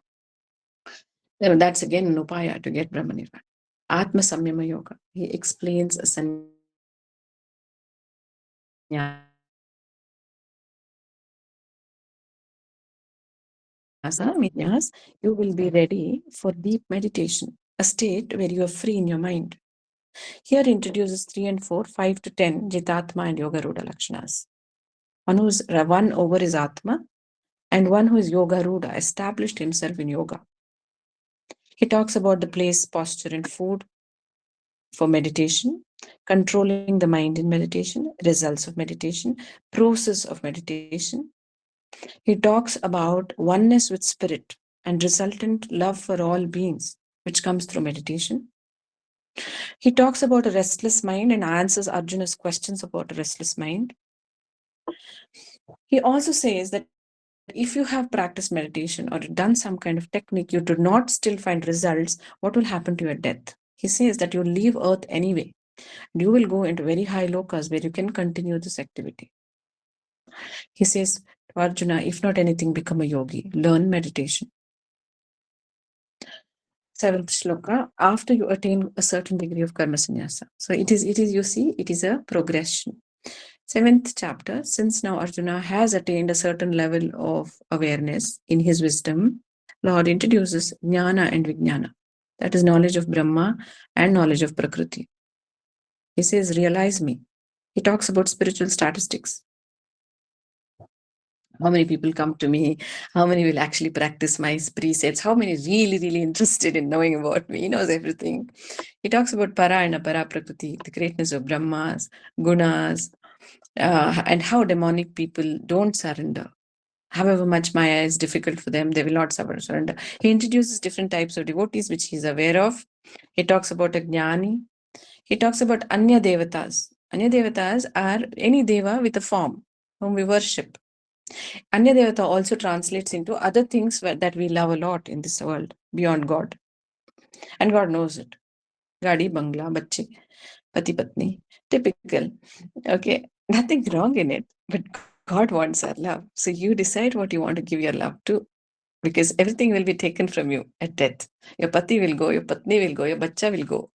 that's again an upaya to get Brahma Nirvana. Atma Samyama Yoga. He explains a sannyasa. Means you will be ready for deep meditation, a state where you are free in your mind. Here introduces 3 and 4, 5 to 10, Jitatma and Yoga Ruda Lakshanas. One who's one over his Atma, and one who is Yoga Ruda, established himself in yoga. He talks about the place, posture, and food for meditation, controlling the mind in meditation, results of meditation, process of meditation. He talks about oneness with spirit and resultant love for all beings, which comes through meditation. He talks about a restless mind and answers Arjuna's questions about a restless mind. He also says that if you have practiced meditation or done some kind of technique, you do not still find results, what will happen to your death? He says that you'll leave earth anyway. You will go into very high lokas where you can continue this activity. He says to Arjuna, if not anything, become a yogi, learn meditation. 7th shloka, after you attain a certain degree of karma sannyasa. So it is, you see, it is a progression. 7th chapter, since now Arjuna has attained a certain level of awareness in his wisdom, Lord introduces jnana and vijnana. That is knowledge of Brahma and knowledge of Prakriti. He says, realize me. He talks about spiritual statistics. How many people come to me? How many will actually practice my precepts? How many really, really interested in knowing about me? He knows everything. He talks about para and apara prakriti, the greatness of Brahmas, gunas, and how demonic people don't surrender. However much Maya is difficult for them, they will not surrender. He introduces different types of devotees, which he is aware of. He talks about a jnani. He talks about Anya Devatas. Anya Devatas are any Deva with a form whom we worship. Anya Devata also translates into other things that we love a lot in this world beyond God. And God knows it. Gadi, bangla, bachche, pati, patni. Typical. Okay. Nothing wrong in it. But God wants our love. So you decide what you want to give your love to. Because everything will be taken from you at death. Your pati will go, your patni will go, your bacha will go.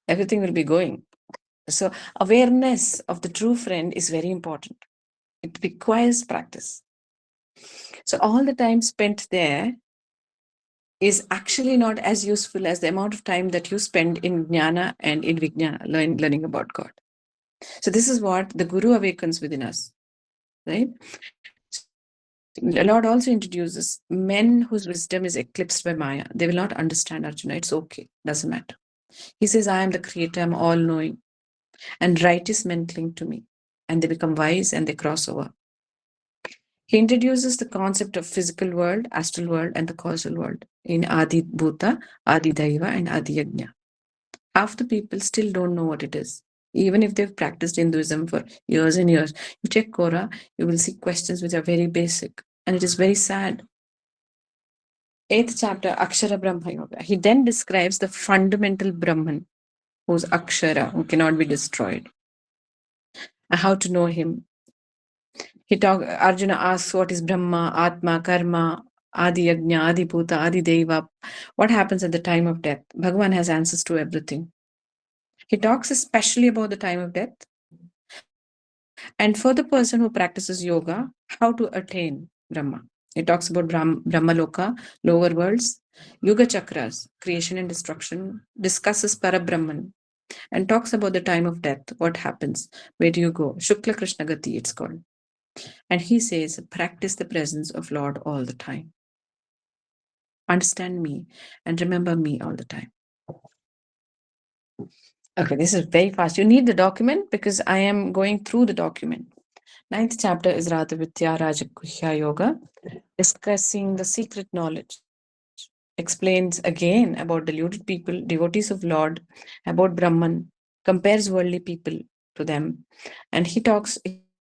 Everything will be going. So awareness of the true friend is very important. It requires practice. So all the time spent there is actually not as useful as the amount of time that you spend in jnana and in vijnana, learning about God. So this is what the Guru awakens within us, right? The Lord also introduces men whose wisdom is eclipsed by Maya. They will not understand Arjuna. It's okay. Doesn't matter. He says, I am the creator. I'm all-knowing. And righteous men cling to me. And they become wise and they cross over. He introduces the concept of physical world, astral world, and the causal world in Adi Bhuta, Adi Daiva, and Adi Yajna. Half the people still don't know what it is. Even if they've practiced Hinduism for years and years. You check Kora, you will see questions which are very basic. And it is very sad. 8th chapter, Akshara Brahma Yoga. He then describes the fundamental Brahman, who's Akshara, who cannot be destroyed. And how to know him. Arjuna asks, what is Brahma, Atma, Karma, Adi Yajna, Adi Bhuta, Adi Deva? What happens at the time of death? Bhagavan has answers to everything. He talks especially about the time of death. And for the person who practices yoga, how to attain Brahma. He talks about Brahma Loka, lower worlds, Yuga Chakras, creation and destruction, discusses Parabrahman, and talks about the time of death, what happens, where do you go? Shukla Krishna Gati, it's called. And he says, practice the presence of Lord all the time. Understand me and remember me all the time. Okay, this is very fast. You need the document because I am going through the document. 9th chapter is Radha Vidya Rajakuhya Yoga, discussing the secret knowledge. Explains again about deluded people, devotees of Lord, about Brahman, compares worldly people to them. And he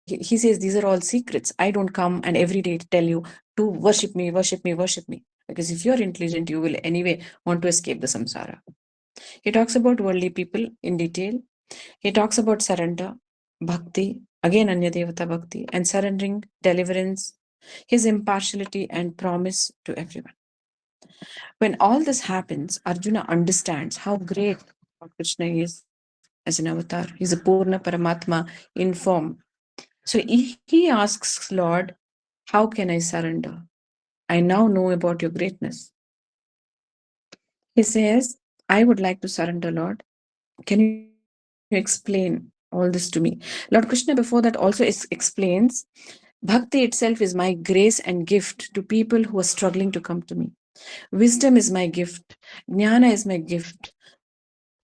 he says these are all secrets. I don't come and every day tell you to worship me, worship me, worship me. Because if you're intelligent, you will anyway want to escape the samsara. He talks about worldly people in detail. He talks about surrender, bhakti, again Anya Devata bhakti, and surrendering, deliverance, his impartiality and promise to everyone. When all this happens, Arjuna understands how great Lord Krishna is as an avatar. He's a Purna Paramatma in form. So he asks Lord, how can I surrender? I now know about your greatness. He says, I would like to surrender, Lord. Can you explain all this to me? Lord Krishna, before that, also explains Bhakti itself is my grace and gift to people who are struggling to come to me. Wisdom is my gift. Jnana is my gift.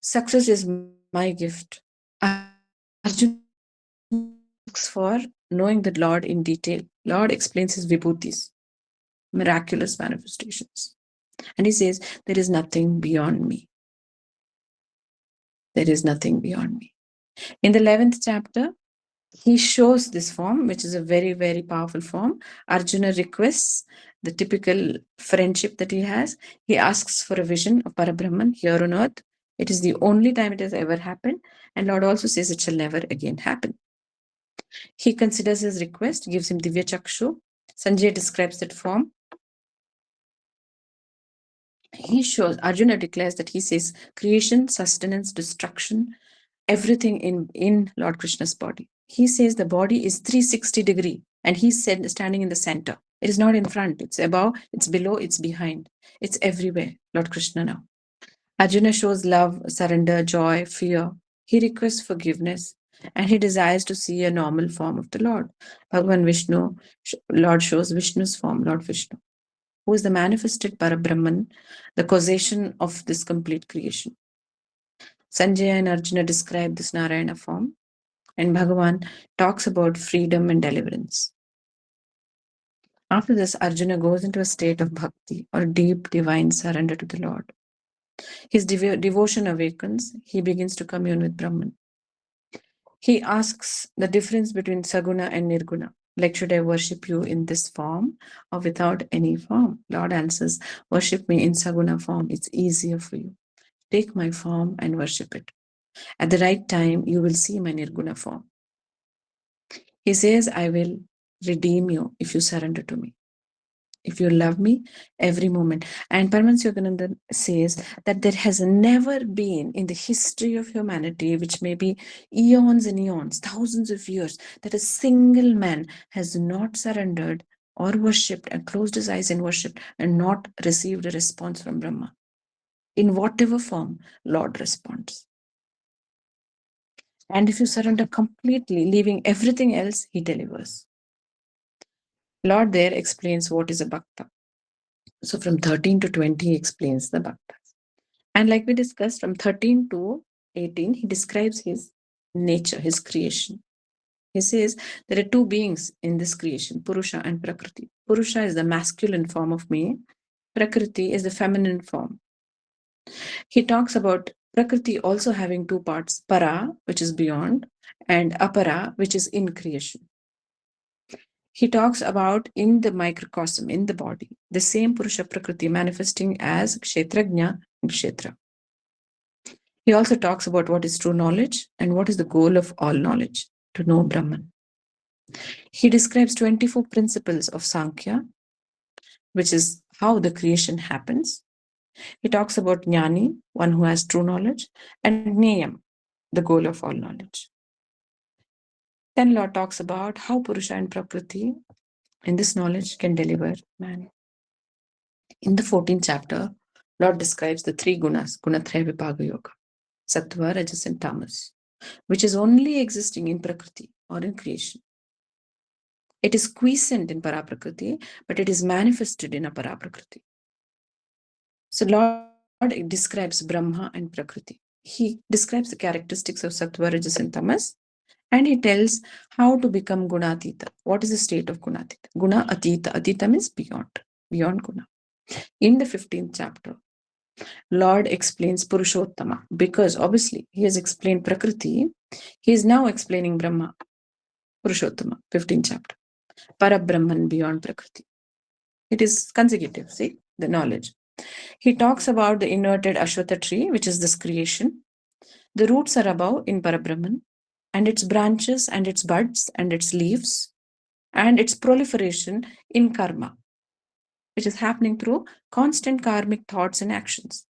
Success is my gift. Arjuna asks for knowing the Lord in detail. Lord explains his vibhutis, miraculous manifestations. And he says, there is nothing beyond me. There is nothing beyond me. In the 11th chapter, he shows this form, which is a very, very powerful form. Arjuna requests the typical friendship that he has. He asks for a vision of Parabrahman here on earth. It is the only time it has ever happened. And Lord also says it shall never again happen. He considers his request, gives him Divya Chakshu. Sanjay describes that form. He shows, Arjuna declares that he says creation, sustenance, destruction, everything in Lord Krishna's body. He says the body is 360 degree and he's standing in the center. It is not in front, it's above, it's below, it's behind. It's everywhere, Lord Krishna now. Arjuna shows love, surrender, joy, fear. He requests forgiveness and he desires to see a normal form of the Lord. Bhagavan Vishnu, Lord shows Vishnu's form, Lord Vishnu, who is the manifested Parabrahman, the causation of this complete creation. Sanjaya and Arjuna describe this Narayana form, and Bhagavan talks about freedom and deliverance. After this, Arjuna goes into a state of bhakti or deep divine surrender to the Lord. His devotion awakens. He begins to commune with Brahman. He asks the difference between Saguna and Nirguna. Like, should I worship you in this form or without any form? Lord answers, worship me in Saguna form. It's easier for you. Take my form and worship it. At the right time, you will see my Nirguna form. He says, I will redeem you if you surrender to me. If you love me every moment. And Paramahansa Yogananda says that there has never been in the history of humanity, which may be eons and eons, thousands of years, that a single man has not surrendered or worshipped and closed his eyes and worshipped and not received a response from Brahma. In whatever form, Lord responds. And if you surrender completely, leaving everything else, he delivers. Lord there explains what is a bhakta. So from 13 to 20, he explains the bhaktas. And like we discussed, from 13 to 18, he describes his nature, his creation. He says there are two beings in this creation, Purusha and Prakriti. Purusha is the masculine form of me. Prakriti is the feminine form. He talks about Prakriti also having two parts, Para, which is beyond, and Apara, which is in creation. He talks about in the microcosm, in the body, the same Purusha Prakriti manifesting as Kshetrajna and Kshetra. He also talks about what is true knowledge and what is the goal of all knowledge, to know Brahman. He describes 24 principles of Sankhya, which is how the creation happens. He talks about Jnani, one who has true knowledge, and Jnayam, the goal of all knowledge. Then Lord talks about how Purusha and Prakriti in this knowledge can deliver man. In the 14th chapter, Lord describes the three gunas, Gunatraya Vibhaga Yoga, Sattva, Rajas, and Tamas, which is only existing in Prakriti or in creation. It is quiescent in Paraprakriti, but it is manifested in Aparaprakriti. So Lord describes Brahma and Prakriti. He describes the characteristics of Sattva, Rajas, and Tamas, and he tells how to become Gunatita. What is the state of Gunatita? Guna Atita. Atita means beyond Guna. In the 15th chapter, Lord explains Purushottama because obviously he has explained Prakriti. He is now explaining Brahma. Purushottama, 15th chapter. Parabrahman beyond Prakriti. It is consecutive, see, the knowledge. He talks about the inverted Ashwatha tree, which is this creation. The roots are above in Parabrahman, and its branches and its buds and its leaves and its proliferation in karma, which is happening through constant karmic thoughts and actions.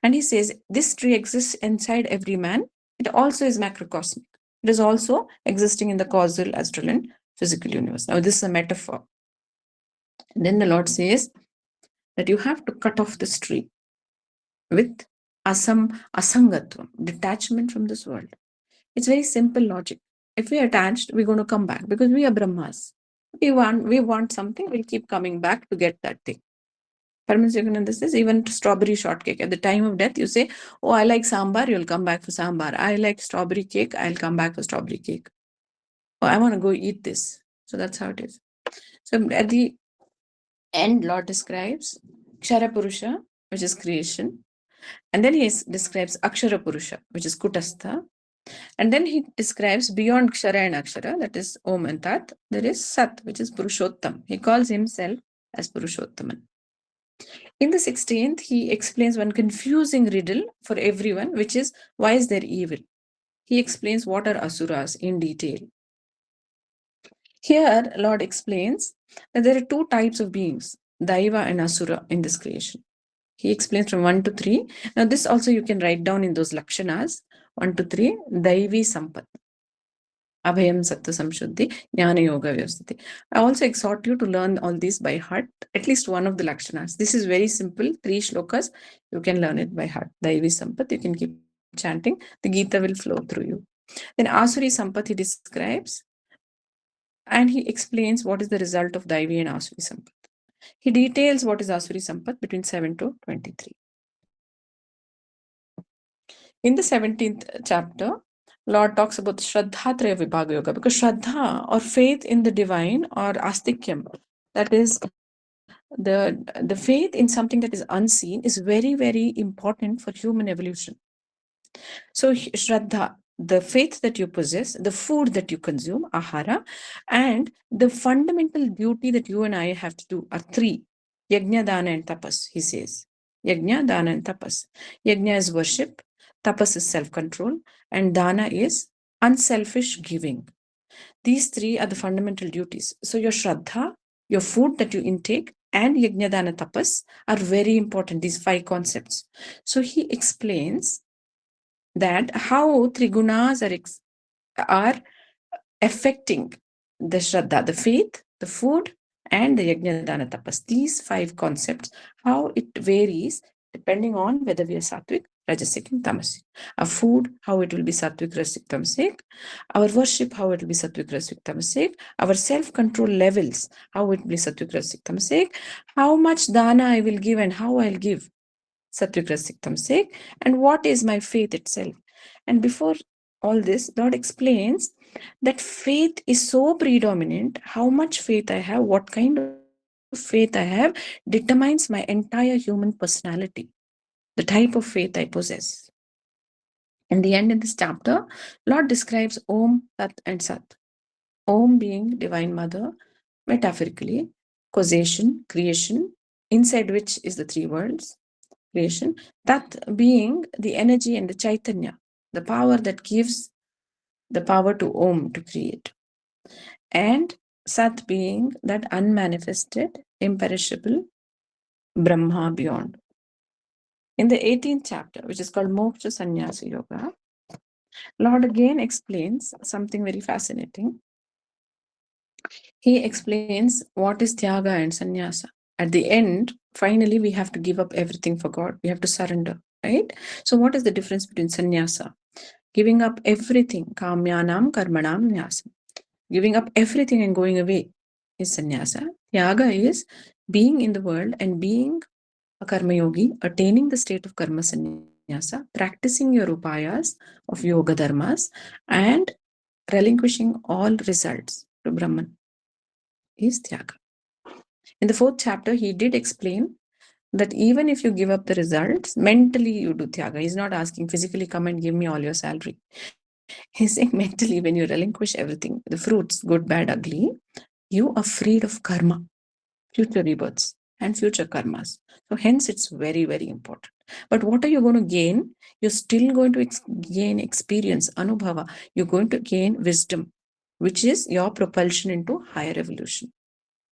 And he says this tree exists inside every man. It also is macrocosmic. It is also existing in the causal, astral, and physical universe. Now, this is a metaphor. And then the Lord says that you have to cut off this tree with asangatvam, detachment from this world. It's very simple logic. If we are attached, we're going to come back because we are Brahmas. We want something, we'll keep coming back to get that thing. Paramahansa says even strawberry shortcake. At the time of death, you say, oh, I like sambar, you'll come back for sambar. I like strawberry cake, I'll come back for strawberry cake. Oh, I want to go eat this. So that's how it is. So at the end, Lord describes Kshara Purusha, which is creation. And then he describes Akshara Purusha, which is Kutastha. And then he describes beyond Kshara and Akshara, that is Om and Tat, there is Sat, which is Purushottam. He calls himself as Purushottaman. In the 16th, he explains one confusing riddle for everyone, which is why is there evil? He explains what are asuras in detail. Here, Lord explains that there are two types of beings, Daiva and Asura, in this creation. He explains from 1 to 3. Now, this also you can write down in those Lakshanas. 1 to 3, Daivi Sampat. Abhayam Sattva Samshuddhi, Jnana Yoga Vyavasthiti. I also exhort you to learn all these by heart, at least one of the Lakshanas. This is very simple, 3 shlokas. You can learn it by heart. Daivi Sampat, you can keep chanting. The Gita will flow through you. Then Asuri Sampat he describes, and he explains what is the result of Daivi and Asuri Sampat. He details what is Asuri Sampat between 7 to 23. In the 17th chapter, Lord talks about Shraddhatraya Vibhaga Yoga, because Shraddha or faith in the divine or Astikyam, that is the faith in something that is unseen, is very, very important for human evolution. So Shraddha, the faith that you possess, the food that you consume, ahara, and the fundamental duty that you and I have to do are 3. Yajna, Dana and Tapas, he says. Yajna, Dana and Tapas. Yajna is worship, Tapas is self-control, and Dana is unselfish giving. These 3 are the fundamental duties. So your Shraddha, your food that you intake, and Yajna, Dana, Tapas are very important, these 5 concepts. So he explains that how 3 gunas are affecting the Shraddha, the faith, the food, and the Yajna, Dana, Tapas. These 5 concepts, how it varies depending on whether we are Sattvic, Rajasic, and Tamasic. Our food, how it will be Sattvic, Rajasic, Tamasic. Our worship, how it will be Sattvic, Rajasic, Tamasic. Our self-control levels, how it will be Sattvic, Rajasic, Tamasic. How much Dana I will give and how I'll give, Sattvic, Rajasic, Tamasic. And what is my faith itself? And before all this, Lord explains that faith is so predominant. How much faith I have, what kind of faith I have, determines my entire human personality, the type of faith I possess. In the end, in this chapter, Lord describes Om, Tat, and Sat. Om being Divine Mother, metaphorically, causation, creation, inside which is the 3 worlds, creation. Tat being the energy and the Chaitanya, the power that gives the power to Om to create. And Sat being that unmanifested, imperishable Brahma beyond. In the 18th chapter, which is called Moksha Sannyasa Yoga, Lord again explains something very fascinating. He explains what is Tyaga and Sannyasa. At the end, finally, we have to give up everything for God. We have to surrender, right? So what is the difference between Sannyasa? Giving up everything, Kamyanam Karmanam Nyasam. Giving up everything and going away is Sannyasa. Tyaga is being in the world and being a Karma Yogi, attaining the state of Karma Sannyasa, practicing your upayas of Yoga Dharmas, and relinquishing all results to Brahman is Tyaga. In the 4th chapter, he did explain that even if you give up the results, mentally you do Tyaga. He's not asking physically come and give me all your salary. He's saying mentally, when you relinquish everything, the fruits, good, bad, ugly, you are freed of karma, future rebirths, and future karmas. So, hence, it's very, very important. But what are you going to gain? You're still going to gain experience, anubhava. You're going to gain wisdom, which is your propulsion into higher evolution.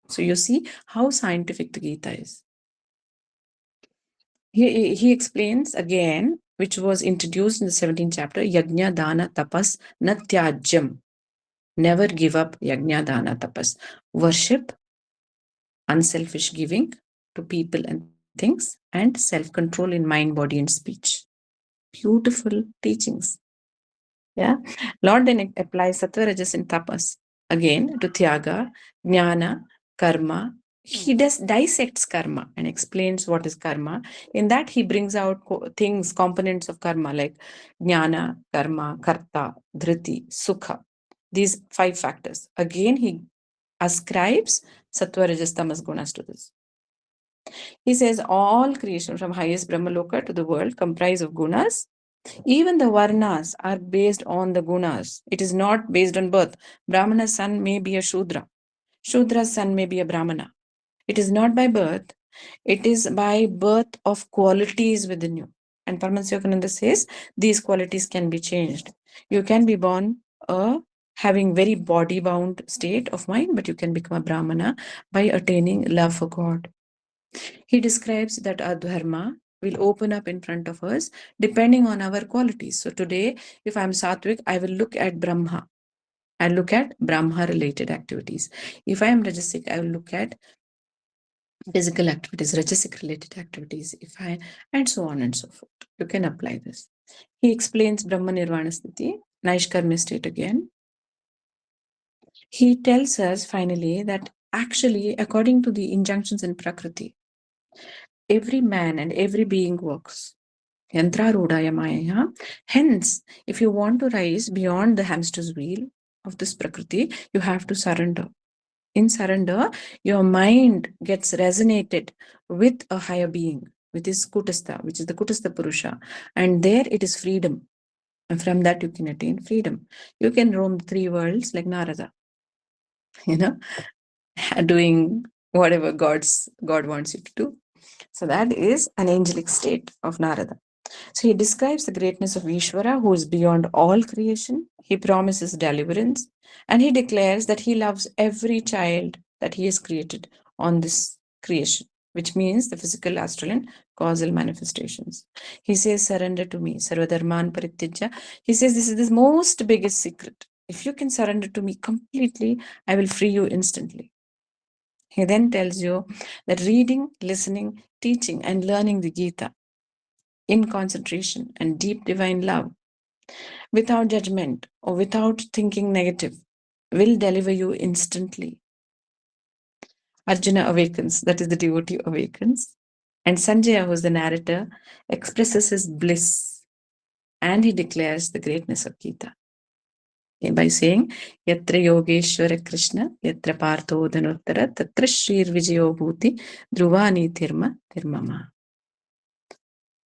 So, you see how scientific the Gita is. He explains again, which was introduced in the 17th chapter, Yajna Dana Tapas Natyajam. Never give up Yajna Dana Tapas. Worship, unselfish giving to people and things, and self-control in mind, body, and speech. Beautiful teachings. Yeah. Lord then applies Sattva, Rajas, and Tapas again to Tyaga, Jnana, Karma. He dissects karma and explains what is karma. In that, he brings out things, components of karma like Jnana, Karma, Karta, Dhriti, Sukha. These 5 factors. Again, he ascribes Sattva, Rajas, Tamas gunas to this. He says all creation from highest Brahmaloka to the world comprise of gunas. Even the varnas are based on the gunas. It is not based on birth. Brahmana's son may be a Shudra. Shudra's son may be a Brahmana. It is not by birth. It is by birth of qualities within you. And Paramahansa Yogananda says these qualities can be changed. You can be born having very body-bound state of mind, but you can become a Brahmana by attaining love for God. He describes that our dharma will open up in front of us depending on our qualities. So today, if I'm Sattvic, I will look at Brahma. I look at Brahma-related activities. If I am Rajasic, I will look at physical activities, Rajasic-related activities, and so on and so forth. You can apply this. He explains Brahma Nirvana Sthiti, Naishkarmya state again. He tells us finally that actually, according to the injunctions in Prakriti, every man and every being works. Yantra Rodaya Maya. Hence, if you want to rise beyond the hamster's wheel of this Prakriti, you have to surrender. In surrender, your mind gets resonated with a higher being, with his Kutastha, which is the Kutastha Purusha. And there it is freedom. And from that you can attain freedom. You can roam 3 worlds like Narada, doing whatever God wants you to do. So that is an angelic state of Narada. So he describes the greatness of Ishvara, who is beyond all creation. He promises deliverance, and he declares that he loves every child that he has created on this creation, which means the physical, astral, and causal manifestations. He says, surrender to me, sarvadharman parityajya. He says, this is the most biggest secret. If you can surrender to me completely, I will free you instantly. He then tells you that reading, listening, teaching, and learning the Gita in concentration and deep divine love, without judgment or without thinking negative, will deliver you instantly. Arjuna awakens, that is, the devotee awakens, and Sanjaya, who is the narrator, expresses his bliss, and he declares the greatness of Gita by saying, Yatra Yogeshwara Krishna, Yatra Partho Dhanuttara, Tatra Shrir Vijayo Bhuti, Dhruvani Tirma Tirmama.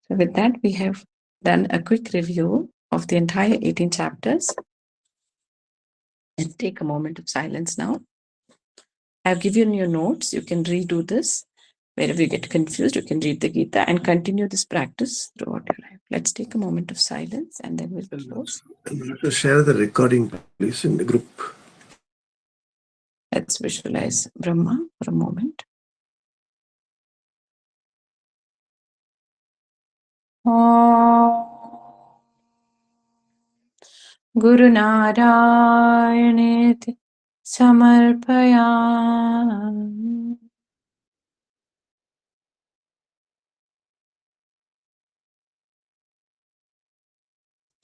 So with that, we have done a quick review of the entire 18 chapters. And take a moment of silence now. I've given you notes. You can redo this. Wherever you get confused, you can read the Gita and continue this practice throughout your life. Let's take a moment of silence and then we'll close. To share the recording, please, in the group. Let's visualize Brahma for a moment. Guru Narayane Samarpayami.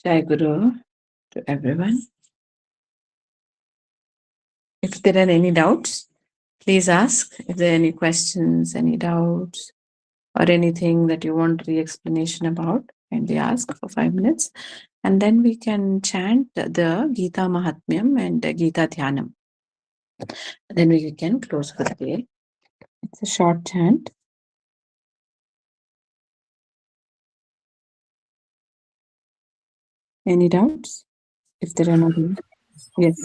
Jai Guru to everyone. If there are any doubts, please ask. If there are any questions, any doubts, or anything that you want re-explanation about, kindly ask for 5 minutes. And then we can chant the Gita Mahatmyam and the Gita Dhyanam. Then we can close for the day. It's a short chant. Any doubts? If there are not any. Yes.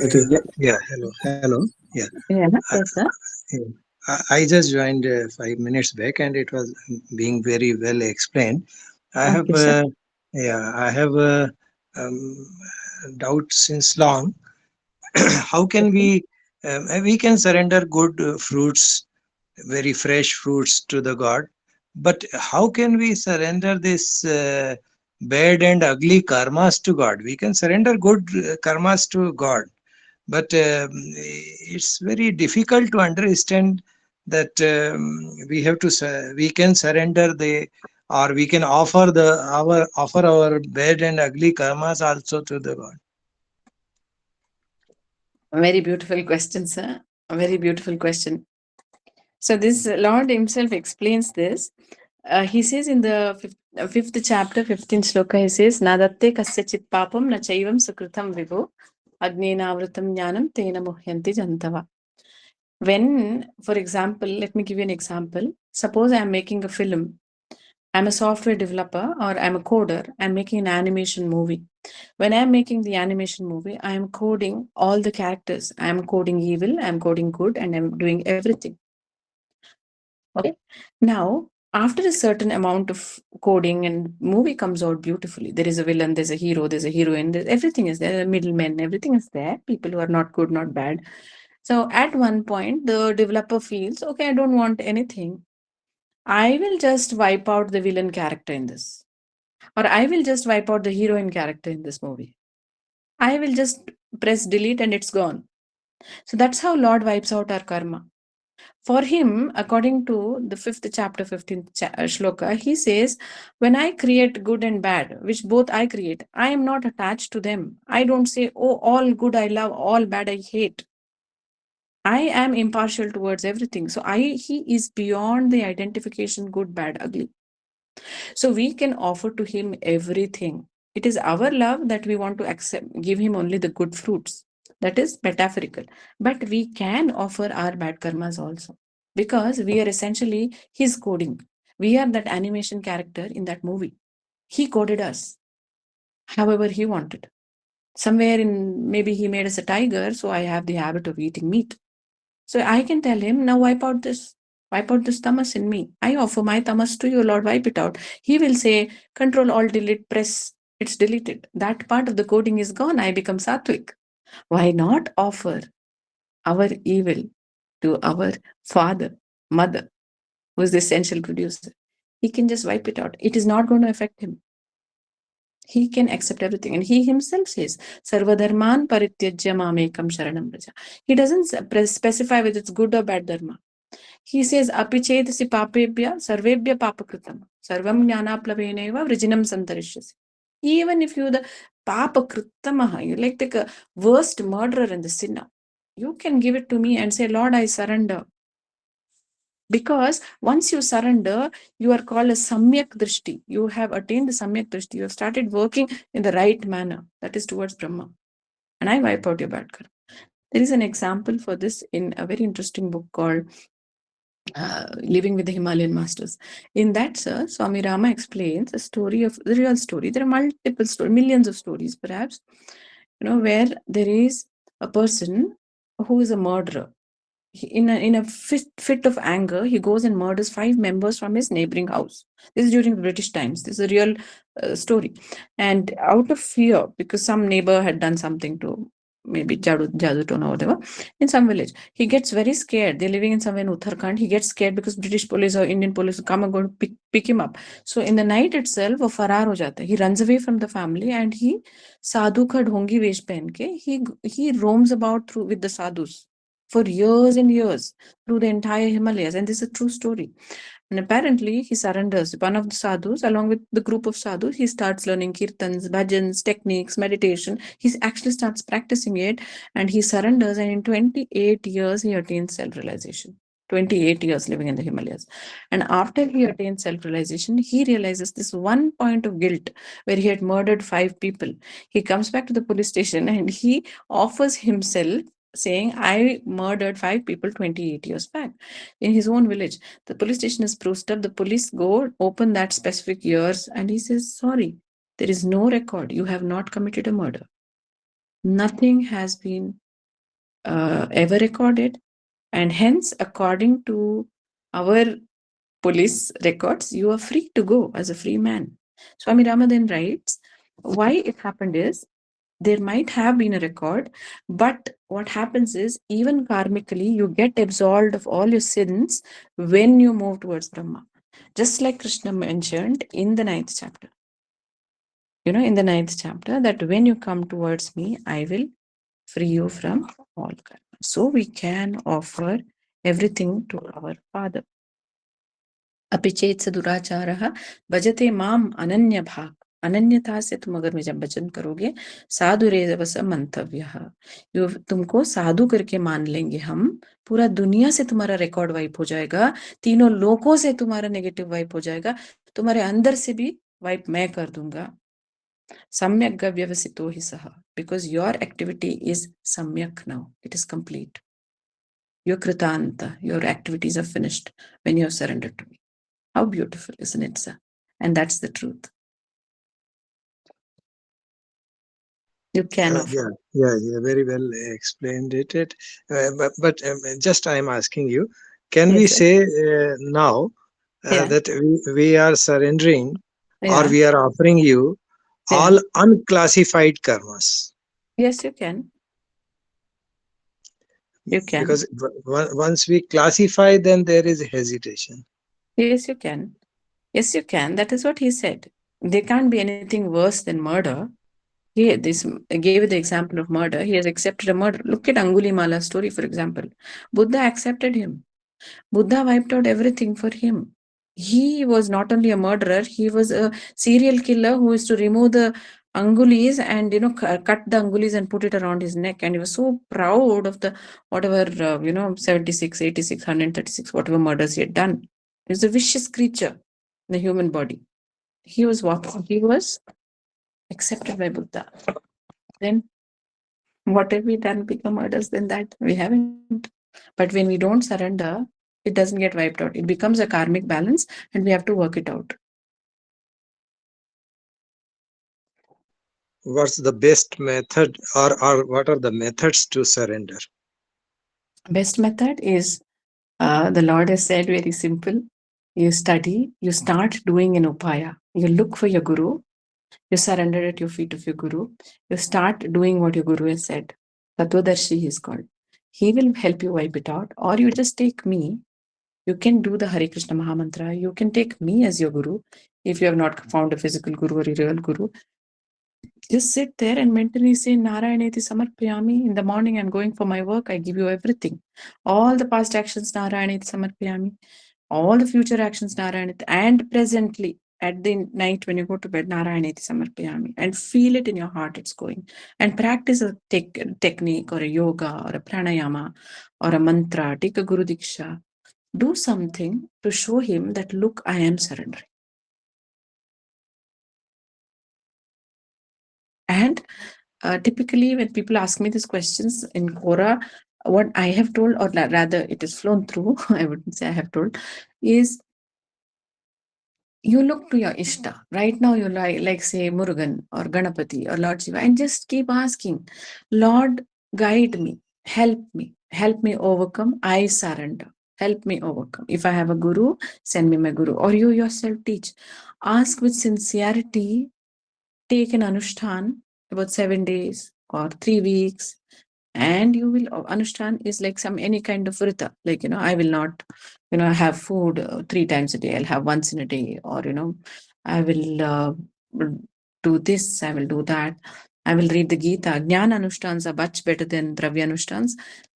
Yeah, hello. Yeah. Yeah. I, Yes, sir. yeah. I just joined 5 minutes back, and it was being very well explained. I have, Okay, sir. yeah, I have a doubt since long. How can Okay. we can surrender good fruits, very fresh fruits to the God, but how can we surrender this bad and ugly karmas to God? We can surrender good karmas to God, but it's very difficult to understand that we can surrender the, or we can offer our bad and ugly karmas also to the God. A very beautiful question, sir. A very beautiful question. So this Lord himself explains this. He says in the fifth chapter, 15th shloka, he says, Nadatte kasya chit papam na chaivam sukritam vivo agnena avrutam jnanam tena muhyanti jantava. When, for example, let me give you an example. Suppose I am making a film. I'm a software developer or I'm a coder. I'm making an animation movie. When I'm making the animation movie, I am coding all the characters. I'm coding evil, I'm coding good, and I'm doing everything. Okay. Now, after a certain amount of coding and movie comes out beautifully, there is a villain, there's a hero, there's a heroine, everything is there, middlemen, everything is there, people who are not good, not bad. So at one point, the developer feels, okay, I don't want anything. I will just wipe out the villain character in this. Or I will just wipe out the heroine character in this movie. I will just press delete and it's gone. So that's how Lord wipes out our karma. For him, according to the 5th chapter, 15th shloka, he says, when I create good and bad, which both I create, I am not attached to them. I don't say, oh, all good I love, all bad I hate. I am impartial towards everything. So he is beyond the identification good, bad, ugly. So we can offer to him everything. It is our love that we want to accept, give him only the good fruits. That is metaphorical. But we can offer our bad karmas also, because we are essentially his coding. We are that animation character in that movie. He coded us however he wanted. Somewhere in, maybe he made us a tiger, so I have the habit of eating meat. So I can tell him, now wipe out this tamas in me. I offer my tamas to you, Lord, wipe it out. He will say, Control, Alt, Delete, press, it's deleted. That part of the coding is gone. I become Sattvic. Why not offer our evil to our father, mother, who is the essential producer? He can just wipe it out. It is not going to affect him. He can accept everything. And he himself says, Sarvadharman parityajya mamekam sharanam braja. He doesn't specify whether it's good or bad dharma. He says, Api chetasi papebhya sarvebhya papakritam. Sarvam jnanaplavena vrijinam santarishyasi. Even if you the papakritamaha, you like the worst murderer and the sinner, you can give it to me and say, Lord, I surrender. Because once you surrender, you are called a samyak drishti. You have attained the samyak drishti. You have started working in the right manner. That is towards Brahma. And I wipe out your bad karma. There is an example for this in a very interesting book called Living with the Himalayan Masters. In that, sir, Swami Rama explains a story of the real story. There are multiple stories, millions of stories, perhaps, where there is a person who is a murderer. In a fit of anger, he goes and murders 5 members from his neighboring house. This is during the British times. This is a real story. And out of fear, because some neighbor had done something to maybe Jadu Tona or whatever, in some village, he gets very scared. They're living in somewhere in Uttarakhand. He gets scared because British police or Indian police will come and go to pick him up. So in the night itself, वो फरार हो जाता है. He runs away from the family and he sadhu का ढोंगी वेश पहन के he roams about through with the sadhus for years and years through the entire Himalayas. And this is a true story. And apparently he surrenders. One of the sadhus, along with the group of sadhus, he starts learning kirtans, bhajans, techniques, meditation. He actually starts practicing it and he surrenders. And in 28 years, he attains self-realization. 28 years living in the Himalayas. And after he attains self-realization, he realizes this one point of guilt where he had murdered 5 people. He comes back to the police station and he offers himself, saying, I murdered 5 people 28 years back in his own village. The police station is spruced up. The police go open that specific years and he says, sorry, there is no record. You have not committed a murder. Nothing has been ever recorded, and hence, according to our police records, you are free to go as a free man. Swami Ramadan writes, why it happened is, there might have been a record, but what happens is, even karmically, you get absolved of all your sins when you move towards Brahma. Just like Krishna mentioned in the 9th chapter. In the 9th chapter, that when you come towards me, I will free you from all karma. So we can offer everything to our Father. अपिचेत स दुराचारः भजते माम अनन्य भाग. अनन्यता से तुम अगर मुझे भजन करोगे, साधुरेव स मंतव्यः, तुमको साधु करके मान लेंगे हम, पूरा दुनिया से तुम्हारा रिकॉर्ड वाइप हो जाएगा, तीनों लोकों से तुम्हारा नेगेटिव वाइप हो जाएगा, तुम्हारे अंदर से भी वाइप मैं कर दूंगा. सम्यक व्यवसितो हि सः, because your activity is samyak now, it is complete. Your kritanta, your activities are finished when you have surrendered to me. How beautiful, isn't it, sir? And that's the truth. You can offer. Yeah, very well explained it. But just I'm asking you, can we Yes, sir. say now Yeah. that we are surrendering or Yeah. we are offering you Yeah. all unclassified karmas? Yes, you can. You can. Because once we classify, then there is hesitation. Yes, you can. Yes, you can. That is what he said. There can't be anything worse than murder. He gave the example of murder. He has accepted a murder. Look at Angulimala's story, for example. Buddha accepted him. Buddha wiped out everything for him. He was not only a murderer, he was a serial killer who used to remove the angulis and cut the angulis and put it around his neck. And he was so proud of the whatever 76, 86, 136, whatever murders he had done. He was a vicious creature in the human body. He was accepted by Buddha. Then what have we done become murders than that? We haven't. But when we don't surrender, it doesn't get wiped out. It becomes a karmic balance and we have to work it out. What's the best method or what are the methods to surrender? Best method is, the Lord has said, very simple. You study, you start doing an upaya. You look for your guru, you surrender at your feet of your guru, you start doing what your guru has said. Tattvadarshi he is called. He will help you wipe it out, or you just take me. You can do the Hare Krishna Mahamantra. You can take me as your guru if you have not found a physical guru or a real guru. Just sit there and mentally say Narayaneti Samarpayami. In the morning, I'm going for my work. I give you everything. All the past actions, Narayaneti Samarpayami. All the future actions, Narayaneti. And presently, at the night when you go to bed, Narayaneti Samarpayami. And feel it in your heart, it's going. And practice a technique or a yoga or a pranayama or a mantra. Take a Guru Diksha. Do something to show him that, look, I am surrendering. And typically, when people ask me these questions in Quora, what I have told, or rather, it is flown through, I wouldn't say I have told, is you look to your Ishta. Right now, you like say Murugan or Ganapati or Lord Shiva, and just keep asking, Lord, guide me, help me overcome. I surrender. Help me overcome. If I have a guru, send me my guru, or you yourself teach. Ask with sincerity. Take an Anushtan about 7 days or 3 weeks, and you will, Anushtan is like any kind of vrita, like I will not have food 3 times a day, I'll have once in a day, or I will do this, I will do that, I will read the Gita. Jnana Anushtans are much better than Dravya Anushtans.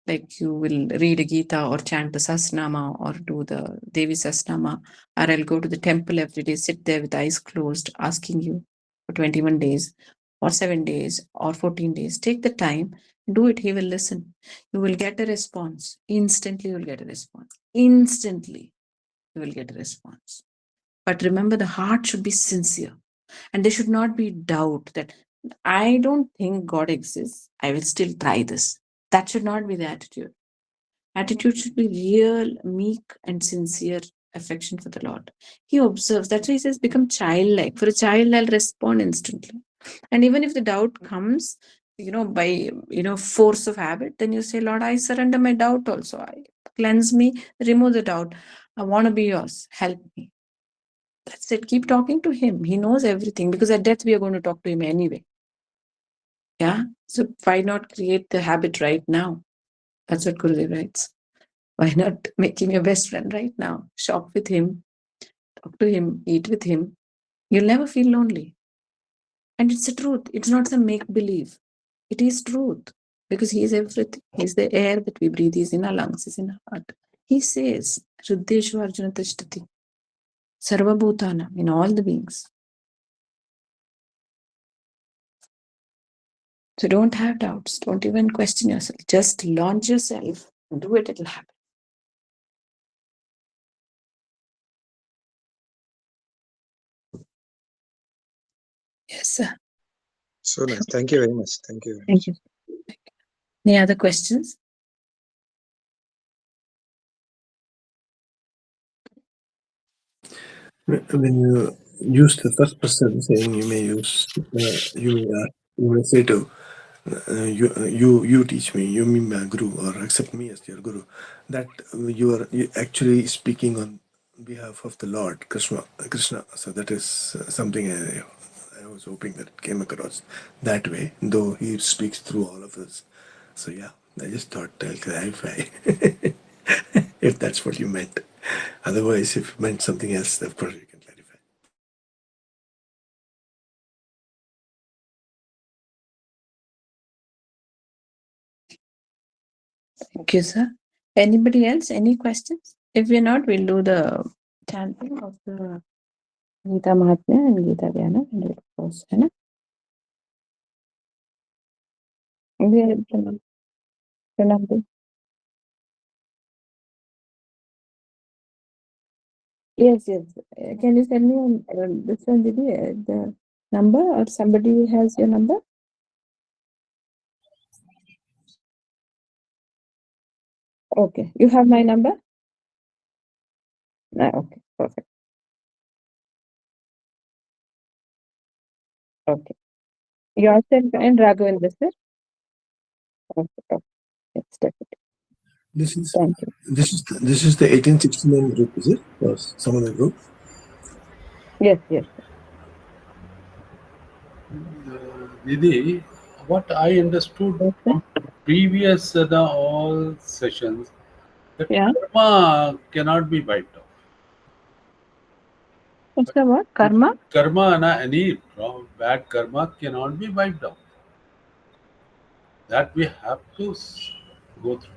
Like you will read a Gita or chant the Sasnama or do the Devi Sasnama, or I'll go to the temple every day, sit there with eyes closed, asking you for 21 days or 7 days or 14 days. Take the time, do it. He will listen. You will get a response. Instantly, you will get a response. Instantly, you will get a response. But remember, the heart should be sincere. And there should not be doubt that I don't think God exists. I will still try this. That should not be the attitude. Attitude should be real, meek, and sincere affection for the Lord. He observes. That's why he says, become childlike. For a child, I'll respond instantly. And even if the doubt comes, by, force of habit, then you say, Lord, I surrender my doubt also. Cleanse me, remove the doubt. I want to be yours. Help me. That's it. Keep talking to him. He knows everything, because at death we are going to talk to him anyway. Yeah. So why not create the habit right now? That's what Gurudev writes. Why not make him your best friend right now? Shop with him, talk to him, eat with him. You'll never feel lonely. And it's the truth. It's not some make-believe. It is truth. Because he is everything. He's the air that we breathe. He's in our lungs. He's in our heart. He says, Ruddeshu Arjuna Tishtati. Sarva Bhutana, in all the beings. So don't have doubts. Don't even question yourself. Just launch yourself and do it. It'll happen. Yes, sir. So nice. Thank you very much. Thank you very Thank much. you. Any other questions? When you use the first person saying, you may use, you may say to, you teach me, you mean my guru, or accept me as your guru. That you are actually speaking on behalf of the Lord Krishna. So that is something I was hoping that it came across that way, though he speaks through all of us. So yeah, I just thought I'll clarify if that's what you meant. Otherwise, if you meant something else, of course you can clarify. Thank you, sir. Anybody else? Any questions? If we're not, we'll do the chanting of the Gita Mahatmya and Gita Dhyana and we'll close. Hai na? Pranam. Yes. Can you send me this one, Didi, the number, or somebody has your number? Okay. You have my number? Okay. Perfect. Okay. Yourself and Raghavendra, sir? Okay. Yes, definitely. This is Thank you. this is the 1869 group, is it? Or some other group? Yes. Didi, what I understood Yes, sir. from previous all sessions, that Yeah. karma cannot be wiped off. What's the word? Karma? Karma, any bad karma cannot be wiped off. That we have to go through.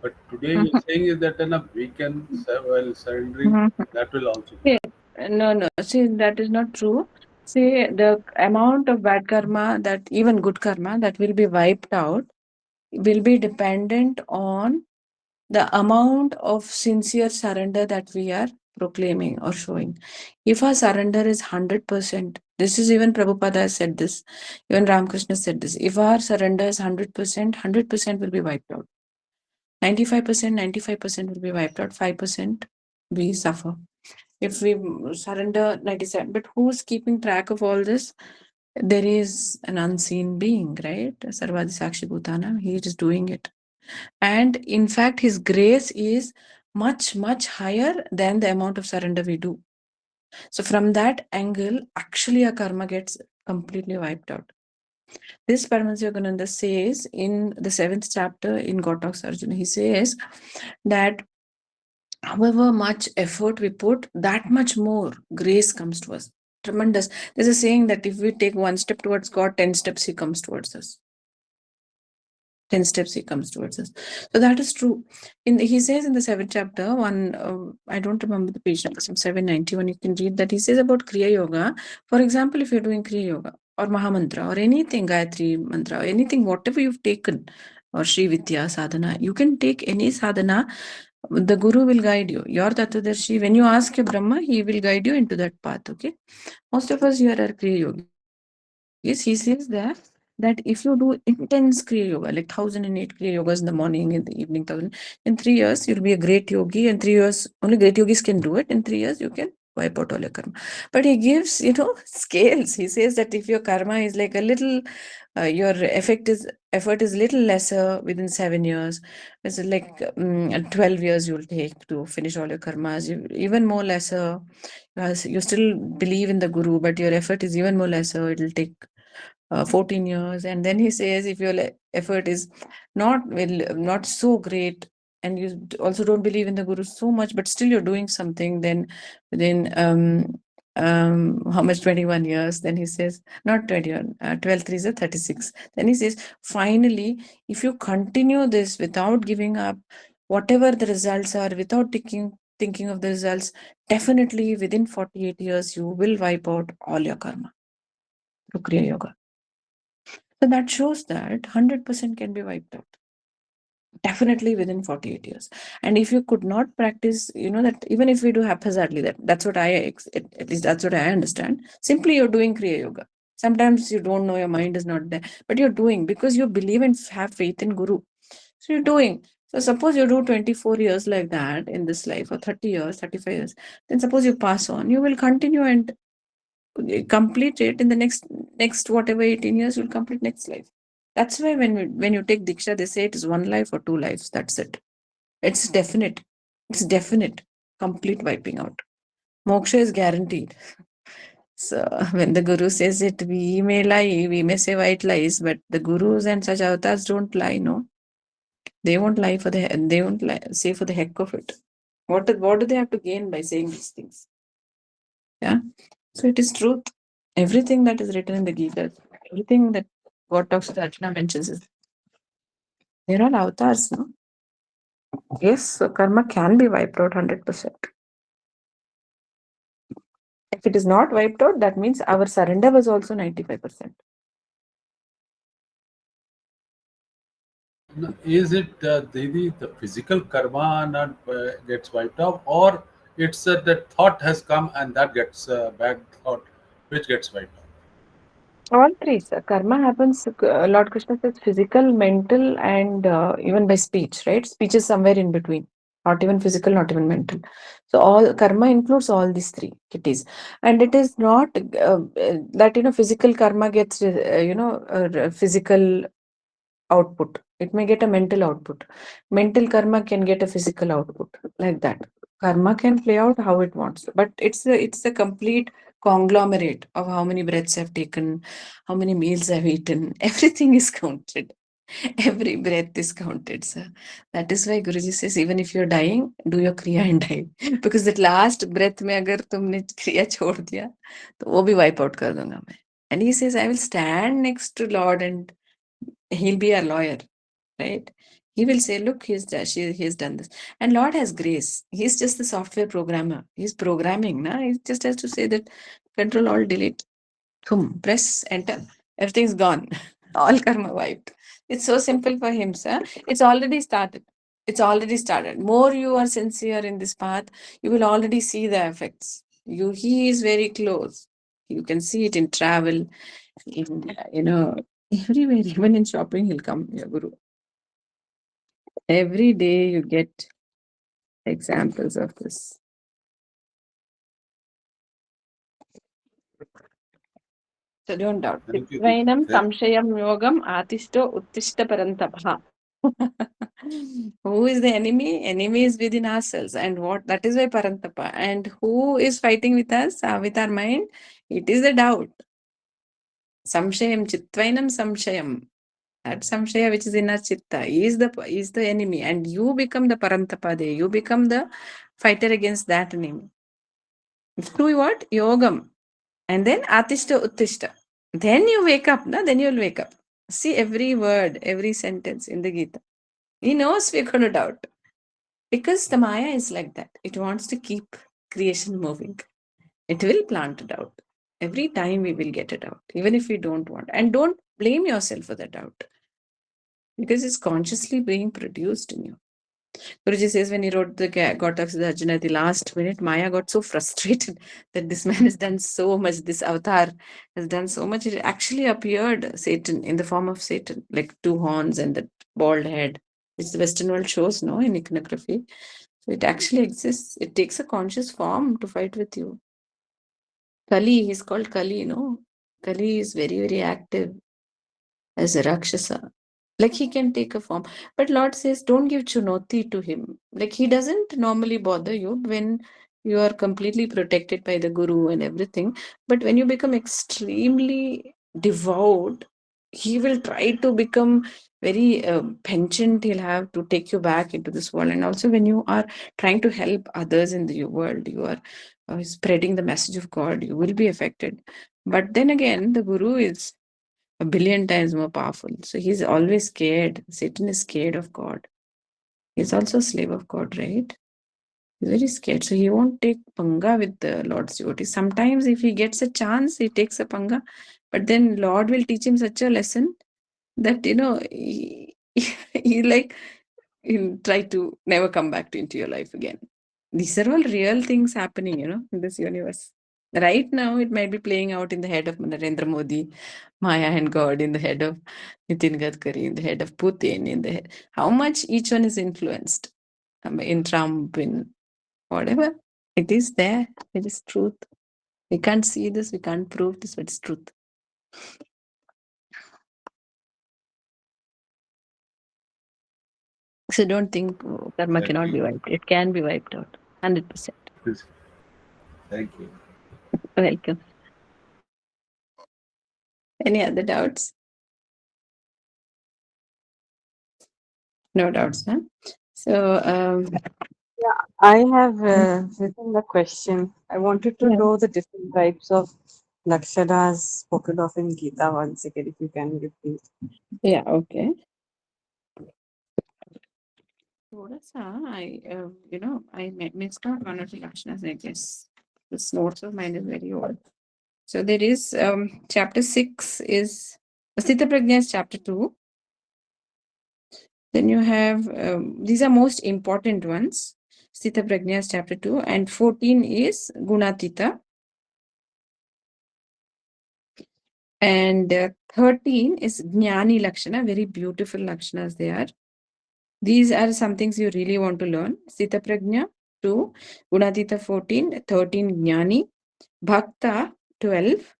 But today you're saying is that we can, while surrendering, that will also be. No. See, that is not true. See, the amount of bad karma, that even good karma, that will be wiped out, will be dependent on the amount of sincere surrender that we are proclaiming or showing. If our surrender is 100%, this is even Prabhupada has said this, even Ramakrishna said this. If our surrender is 100%, 100% will be wiped out. 95% will be wiped out. 5% we suffer. If we surrender 97, but who's keeping track of all this? There is an unseen being, right? Sarvadi Sakshi Bhutana. He is doing it. And in fact, his grace is much, much higher than the amount of surrender we do. So from that angle, actually our karma gets completely wiped out. This Paramahansa Yogananda says in the 7th chapter in Gotox Arjuna, he says that however much effort we put, that much more grace comes to us. Tremendous. There's a saying that if we take 1 step towards God, 10 steps he comes towards us. 10 steps he comes towards us. So that is true. He says in the 7th chapter, I don't remember the page number, some 791, you can read that. He says about Kriya Yoga. For example, if you're doing Kriya Yoga or Mahamantra or anything, Gayatri Mantra, or anything, whatever you've taken, or Sri Vidya Sadhana, you can take any sadhana, the Guru will guide you. Your Tattvadarshi, when you ask your Brahma, he will guide you into that path, okay? Most of us here are Kriya Yogis. He says that if you do intense Kriya Yoga, like 1008 Kriya Yogas in the morning, in the evening, 1000, in 3 years, you'll be a great yogi. In 3 years, only great yogis can do it. In 3 years, you can wipe out all your karma. But he gives, scales. He says that if your karma is like a little, your effort is little lesser within 7 years. It's like 12 years you'll take to finish all your karmas. Even more lesser, you still believe in the guru, but your effort is even more lesser. It'll take 14 years. And then he says, if your effort is not so great, and you also don't believe in the guru so much, but still you're doing something, then within how much, 21 years, then he says, not 21, 12 3 is 36. Then he says, finally, if you continue this without giving up, whatever the results are, without thinking of the results, definitely within 48 years you will wipe out all your karma through Kriya Yoga. So that shows that 100% can be wiped out. Definitely within 48 years. And if you could not practice, that even if we do haphazardly, that's what at least that's what I understand. Simply you're doing Kriya Yoga. Sometimes you don't know, your mind is not there, but you're doing because you believe and have faith in Guru. So you're doing. So suppose you do 24 years like that in this life, or 30 years, 35 years, then suppose you pass on, you will continue and complete it in the next whatever 18 years, you'll complete next life. That's why when you take Diksha, they say it is 1 life or 2 lives. That's it. It's definite. It's definite. Complete wiping out. Moksha is guaranteed. So when the Guru says it, we may lie, we may say white lies, but the Gurus and such avatars don't lie, no. They won't lie they won't say for the heck of it. What do they have to gain by saying these things? Yeah. So it is truth. Everything that is written in the Gita, everything that God talks to Arjuna mentions they're all avatars, no? Yes, so karma can be wiped out 100%. If it is not wiped out, that means our surrender was also 95%. Is it the physical karma not gets wiped off, or it's that thought has come and that gets bad thought which gets wiped off? All three, sir. Karma happens, Lord Krishna says, physical, mental, and even by speech, right? Speech is somewhere in between. Not even physical, not even mental. So all karma includes all these three kitties. And it is not that, physical karma gets, physical output. It may get a mental output. Mental karma can get a physical output, like that. Karma can play out how it wants, but it's a complete conglomerate of how many breaths I've taken, how many meals I've eaten. Everything is counted. Every breath is counted, sir. That is why Guruji says, even if you're dying, do your kriya and die. Because that last breath में अगर तुमने kriya छोड़ दिया, तो वो भी wipe out कर दूंगा मैं. And he says, I will stand next to Lord and he'll be a lawyer, right? He will say, look, he's done this. And Lord has grace. He's just the software programmer. He's programming. Na? He just has to say that Control Alt Delete. Boom, press enter. Everything's gone. All karma wiped. It's so simple for him, sir. It's already started. It's already started. More you are sincere in this path, you will already see the effects. He is very close. You can see it in travel, in everywhere, even in shopping, he'll come, your Guru. Every day you get examples of this. So don't doubt. Thank you. Vainam samshayam yogam atishto uttishta parantapha. Who is the enemy? Enemy is within ourselves. And that is why parantapa. And who is fighting with us, with our mind? It is the doubt. Samshayam chitvainam samshayam. That samshaya which is in our chitta is the enemy, and you become the parantapa there. You become the fighter against that enemy. Do what? Yogam. And then atishta uttishta. Then you wake up, then you'll wake up. See every word, every sentence in the Gita. He knows we're going to doubt. Because the Maya is like that. It wants to keep creation moving. It will plant a doubt. Every time we will get a doubt, even if we don't want. And don't blame yourself for the doubt. Because it's consciously being produced in you. Guruji says when he wrote the Gautam Arjuna at the last minute, Maya got so frustrated that this man has done so much, this avatar has done so much. It actually appeared Satan in the form of Satan, like 2 horns and that bald head, which the Western world shows, no, in iconography. So it actually exists. It takes a conscious form to fight with you. Kali, he's called Kali, no? Kali is very, very active as a Rakshasa. Like he can take a form. But Lord says, don't give chunoti to him. Like he doesn't normally bother you when you are completely protected by the Guru and everything. But when you become extremely devout, he will try to become very penchant. He'll have to take you back into this world. And also, when you are trying to help others in the world, you are spreading the message of God, you will be affected. But then again, the Guru is a billion times more powerful. So he's always scared. Satan is scared of God. He's also a slave of God, right? He's very scared. So he won't take panga with the Lord's devotee. Sometimes if he gets a chance, he takes a panga. But then Lord will teach him such a lesson that, he like, he'll try to never come back into your life again. These are all real things happening, in this universe. Right now, it might be playing out in the head of Narendra Modi, Maya and God, in the head of Nitin Gadkari, in the head of Putin, in the head. How much each one is influenced in Trump, in whatever. It is there. It is truth. We can't see this, we can't prove this, but it's truth. So don't think karma Thank cannot you. be wiped. It can be wiped out. 100%. Thank you. Welcome. Any other doubts? No doubts, huh? So, I have written the question. I wanted to yeah, know the different types of lakshanas spoken of in Gita once again, if you can repeat. yeah, okay. थोड़ा सा, I missed out one or two lakshanas, I guess. This notes of mine is very old. So there is chapter 6 is Sthita Prajna is chapter 2. Then you have these are most important ones. Sthita Prajna is chapter 2, and 14 is Gunatita. And 13 is Jnani Lakshana, very beautiful lakshanas they are. These are some things you really want to learn. Sthita Prajna 2, Gunatita 14, 13 Jnani, Bhakta 12,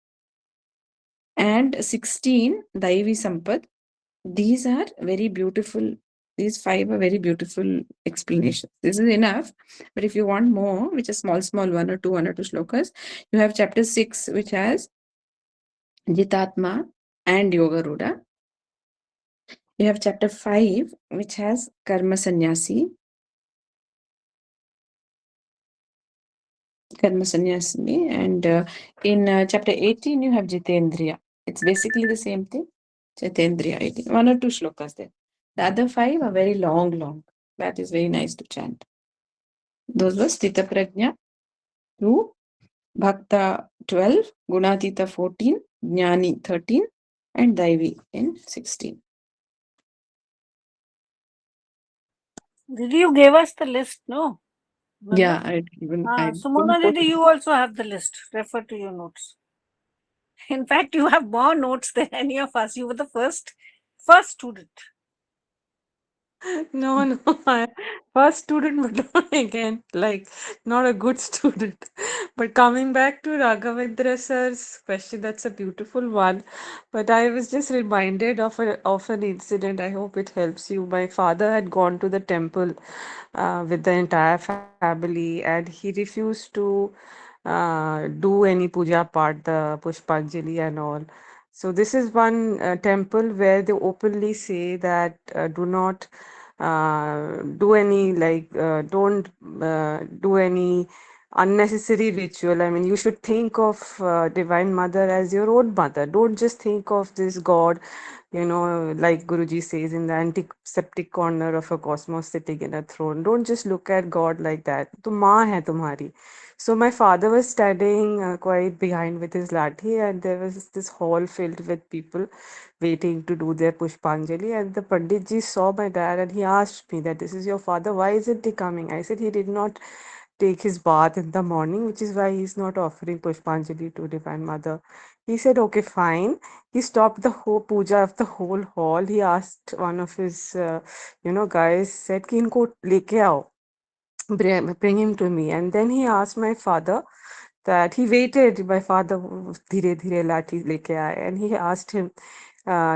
and 16 Daivi Sampad. These are very beautiful. These 5 are very beautiful explanations. This is enough. But if you want more, which is small, one or two shlokas, you have chapter 6, which has Jitatma and Yoga Ruda. You have chapter 5, which has Karma Sannyasi. And in chapter 18, you have Jitendriya. It's basically the same thing. Jitendriya 18. 1 or 2 shlokas there. The other 5 are very long. That is very nice to chant. Those were Sthita Prajna 2, Bhakta 12, Gunatita 14, Jnani 13, and Daivi in 16. Did you give us the list? No. Yeah, I didn't Sumona put Didi, you also have the list. Refer to your notes. In fact, you have more notes than any of us. You were the first student. No, I first student, but not again, like not a good student. But coming back to Raghavendra sir's question, that's a beautiful one. But I was just reminded of an incident. I hope it helps you. My father had gone to the temple with the entire family, and he refused to do any puja part, the Pushpanjali and all. So this is one temple where they openly say that do not do any don't do any unnecessary ritual. I mean, you should think of Divine Mother as your own mother. Don't just think of this God, like Guruji says, in the antiseptic corner of a cosmos sitting in a throne. Don't just look at God like that. Tu maa hai tumhari. So my father was standing quite behind with his lathi, and there was this hall filled with people waiting to do their Pushpanjali. And the Pandit ji saw my dad and he asked me that this is your father, why isn't he coming? I said he did not take his bath in the morning, which is why he's not offering Pushpanjali to Divine Mother. He said, okay, fine. He stopped the whole puja of the whole hall. He asked one of his, guys, said, ki inko leke aao, bring him to me. And then he asked my father that he waited. My father dhire dhire lathi leke aaye, and he asked him,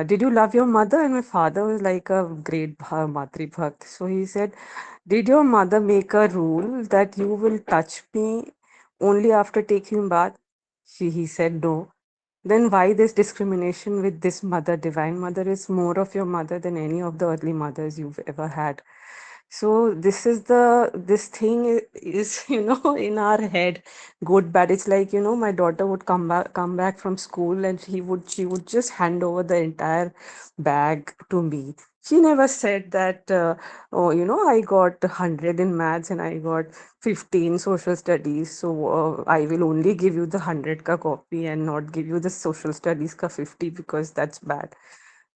did you love your mother? And my father was like a great Matri Bhakt. So he said, did your mother make a rule that you will touch me only after taking bath? He said, no. Then why this discrimination with this mother? Divine Mother is more of your mother than any of the earthly mothers you've ever had. So this thing is in our head, good bad. It's like, my daughter would come back from school, and she would just hand over the entire bag to me. She never said that, oh, I got 100 in maths and I got 15 social studies, so I will only give you the 100 ka copy and not give you the social studies ka 50, because that's bad.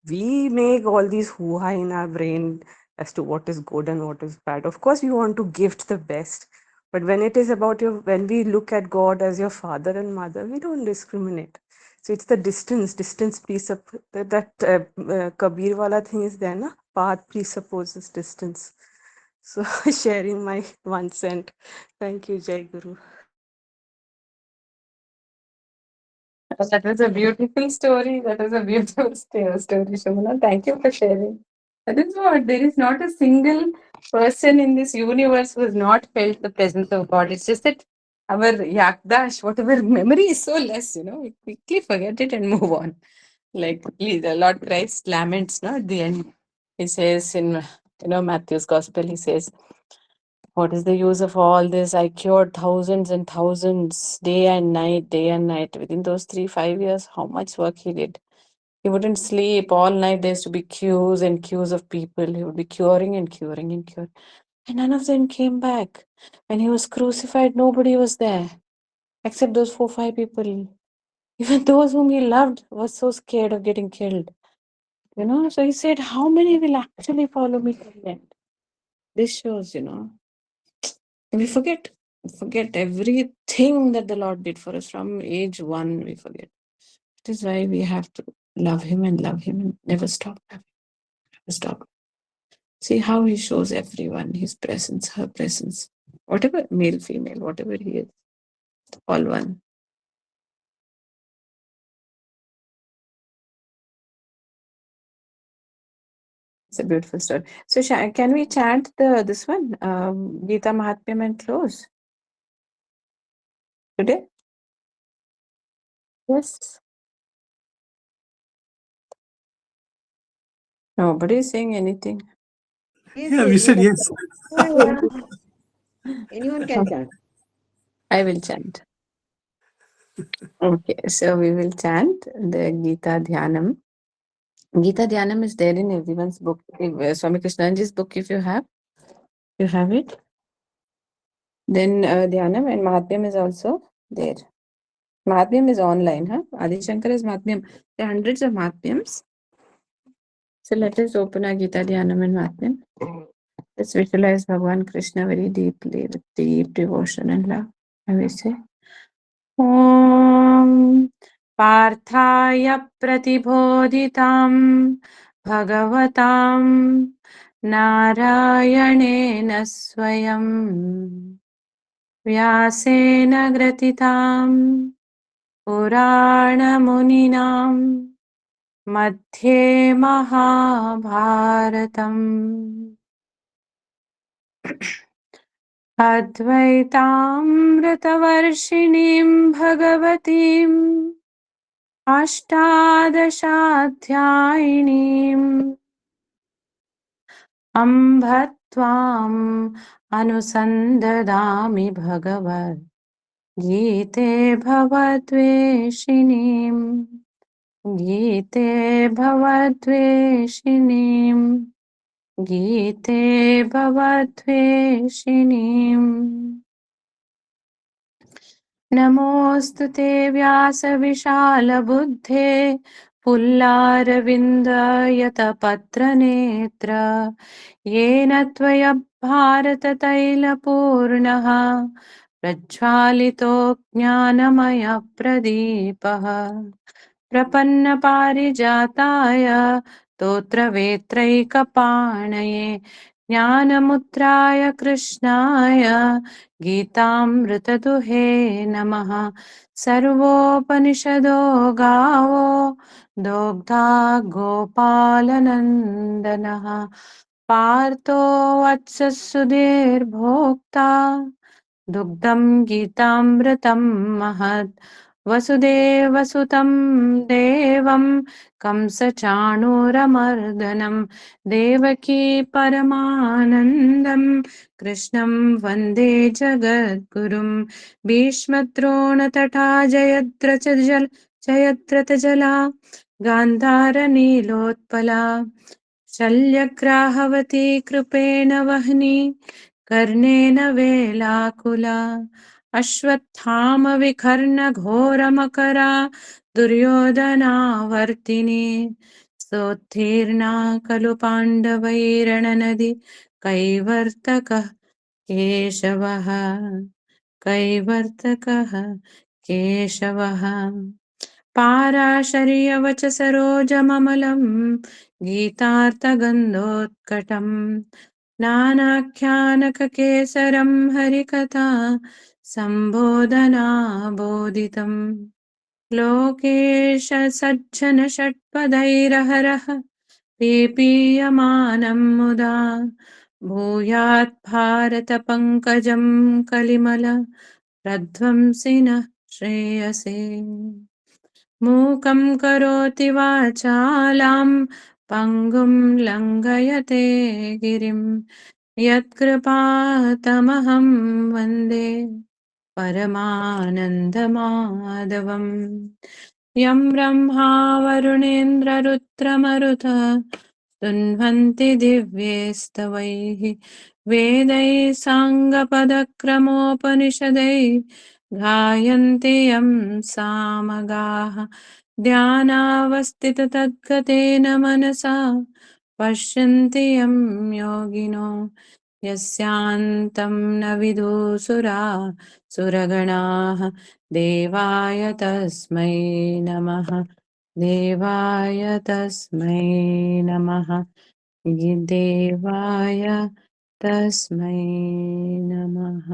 We make all these hoo-ha in our brain as to what is good and what is bad. Of course, we want to gift the best, but when we look at God as your father and mother, we don't discriminate. So it's the distance that Kabir wala thing is there, na? Path presupposes distance. So sharing my 1 cent. Thank you, Jai Guru. That was a beautiful story. That was a beautiful story, Shobana. Thank you for sharing. That is what, there is not a single person in this universe who has not felt the presence of God. It's just that our yakdash, whatever memory is so less, we quickly forget it and move on. Like the Lord Christ laments, no, at the end. He says in Matthew's Gospel, he says, what is the use of all this? I cured thousands and thousands day and night, day and night. Within those 5 years, how much work he did. He wouldn't sleep all night. There used to be queues and queues of people. He would be curing and curing and curing. And none of them came back. When he was crucified, nobody was there except those 4-5 people. Even those whom he loved were so scared of getting killed. So he said, how many will actually follow me to the end? This shows, we forget everything that the Lord did for us from age 1. We forget. It is why we have to love him and never stop loving, never stop. See how he shows everyone his presence, her presence, whatever, male, female, whatever he is, all one. It's a beautiful story. So can we chant this one, Gita Mahatmyam, and close today? Yes. Nobody is saying anything. Yeah, we said yes. Anyone can chant. I will chant. Okay, so we will chant the Gita Dhyanam. Gita Dhyanam is there in everyone's book. Swami Krishnanji's book, if you have it. Then Dhyanam and Mahatmyam is also there. Mahatmyam is online, huh? Adi Shankar is Mahatmyam. There are hundreds of Mahatmyams. So let us open our Gita Dhyanam and Mahatmyam. Let's visualize Bhagavan Krishna very deeply with deep devotion and love. I will say, Om Parthaya Pratibodhitam Bhagavatam Narayanena Swayam Vyasena Gratitam Puranamuninam Madhye Mahabharatam Advaitaamritavarshiniim Bhagavatiim Ashtadashaധ്യായിनीम् Ambhatvam Anusandadami Bhagavad Gite Bhavadveshiniim Gite Bhavadveshiniim Gite Bhavadveshiniim नमोऽस्तु ते व्यासविशालबुद्धे पुल्लारविन्दयतपत्रनेत्र येन त्वया भारततैलपूर्णः प्रज्वालितो ज्ञानमयप्रदीपः प्रपन्नपारिजाताय स्तोत्रवेत्रैकपाणये ज्ञानमुद्राय कृष्णाय गीतामृतदुहे नमः। सर्वोपनिषदो गावो दोग्धा गोपालनन्दनः। पार्थो वत्सः सुधीर्भोक्ता दुग्धं गीतामृतं महत्। वसुदेवसुतं देवं कंसचाणूरमर्दनं देवकी परमानन्दं कृष्णं वन्दे जगद्गुरुं। भीष्मद्रोणतटा जयद्रथजला गान्धारनीलोत्पला शल्यग्राहवती कृपेण वह्नि कर्णेन वेलाकुला। अश्वत्थामविकर्णघोरमकरा दुर्योधनावर्तिनी सोत्तीर्णा खलु पाण्डवैरणनदि कैवर्तकः केशवः कैवर्तकः केशवः। पाराशर्यवच सरोजममलं गीतार्थगन्धोत्कटं नानाख्यानककेसरं हरिकथा सम्बोधनाबोधितम्। लोकेश सज्जन षट्पदैरहरः पीपीयमानं मुदा भूयात् भारतपङ्कजं कलिमल प्रध्वंसिनः श्रेयसे। मूकं करोति वाचालां पङ्गुं लङ्घयते गिरिं यत्कृपातमहं वन्दे परमानन्दमाधवम्। यं ब्रह्मा वरुणेन्द्ररुद्रमरुत स्तुन्वन्ति दिव्यैस्तवैः वेदैः साङ्गपदक्रमोपनिषदैः गायन्ति यं सामगाः। ध्यानावस्थिततद्गतेन मनसा पश्यन्ति यं योगिनो यस्यान्तं न विदुसुरा सुरगणाः। देवाय तस्मै नमः देवाय तस्मै नमः देवाय तस्मै नमः।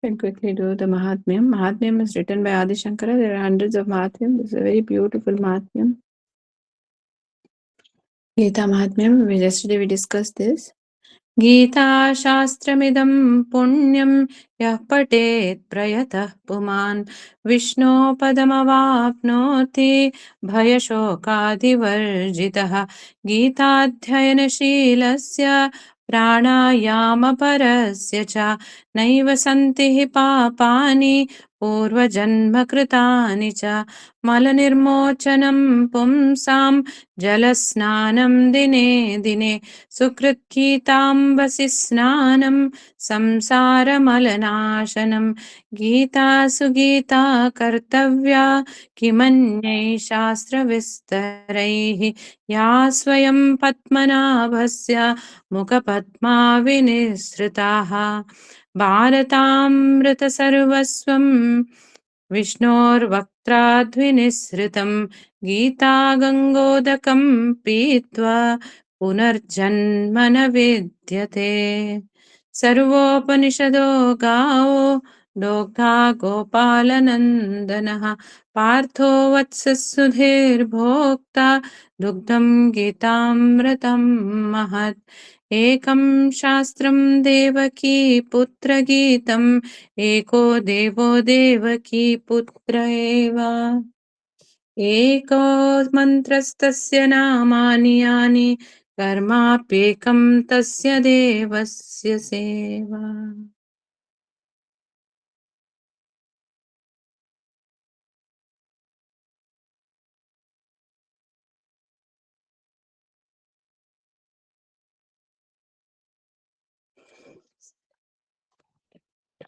Can quickly do the Mahatmyam. Mahatmyam is written by Adi Shankara. There are hundreds of Mahatmyam. This is a very beautiful Mahatmyam. Gita Mahatmyam. Yesterday we discussed this. गीताशास्त्रमिदं पुण्यं यः पठेत् प्रयतः पुमान् विष्णोपदमवाप्नोति भयशोकादिवर्जितः। गीताध्ययनशीलस्य प्राणायामपरस्य च नैव सन्ति हि पापानि पूर्वजन्मकृतानि च। मलनिर्मोचनं पुंसां जलस्नानं दिने दिने सुकृद्गीताम्बसि स्नानं संसारमलनाशनं। गीतासु गीता कर्तव्या किमन्यैः शास्त्रविस्तरैः या स्वयं पद्मनाभस्य मुखपद्माविनिसृताः। भारतामृतसर्वस्वं विष्णोर्वक्त्राद्विनिसृतं गीता गङ्गोदकं पीत्वा पुनर्जन्म न विद्यते। सर्वोपनिषदो गावो दोग्धा गोपालनन्दनः पार्थो वत्सः सुधीर्भोक्ता दुग्धं गीतामृतं महत्। एकं शास्त्रं देवकी पुत्रगीतम् एको देवो देवकी पुत्र एव। एको मन्त्रस्तस्य नामानि यानि कर्माप्येकं तस्य देवस्य सेवा।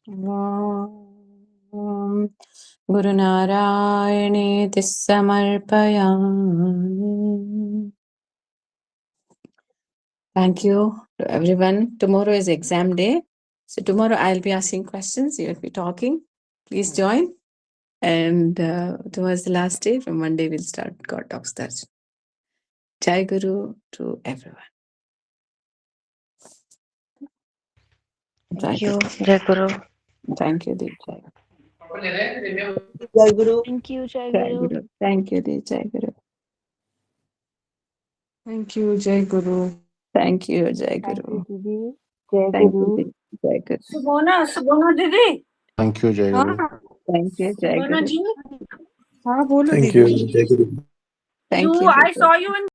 ॐ गुरुनारायणेति समर्पयामि। Thank you to everyone. Tomorrow is exam day. So tomorrow I'll be asking questions. You'll be talking. Please join. And tomorrow is the last day. From Monday we'll start God Talks Darshan. Jai Guru to everyone. Thank you, Jai Guru. Thank you, Deep. Jai Jai Guru. Thank you, Jai Jai Guru. Guru. Thank you, Deep. Jai Guru. Thank you, Jai Guru. Thank you, Jai Thank Guru. you, Didi. Jai Thank you, Guru. Deep. Jai Guru. Subhona Didi. Thank you, Jai Guru. Thank you, Jai Subhona Guru. ji, हाँ बोलो Thank दीदी you, Jai Guru. Thank you, you. I Jai Guru. saw you in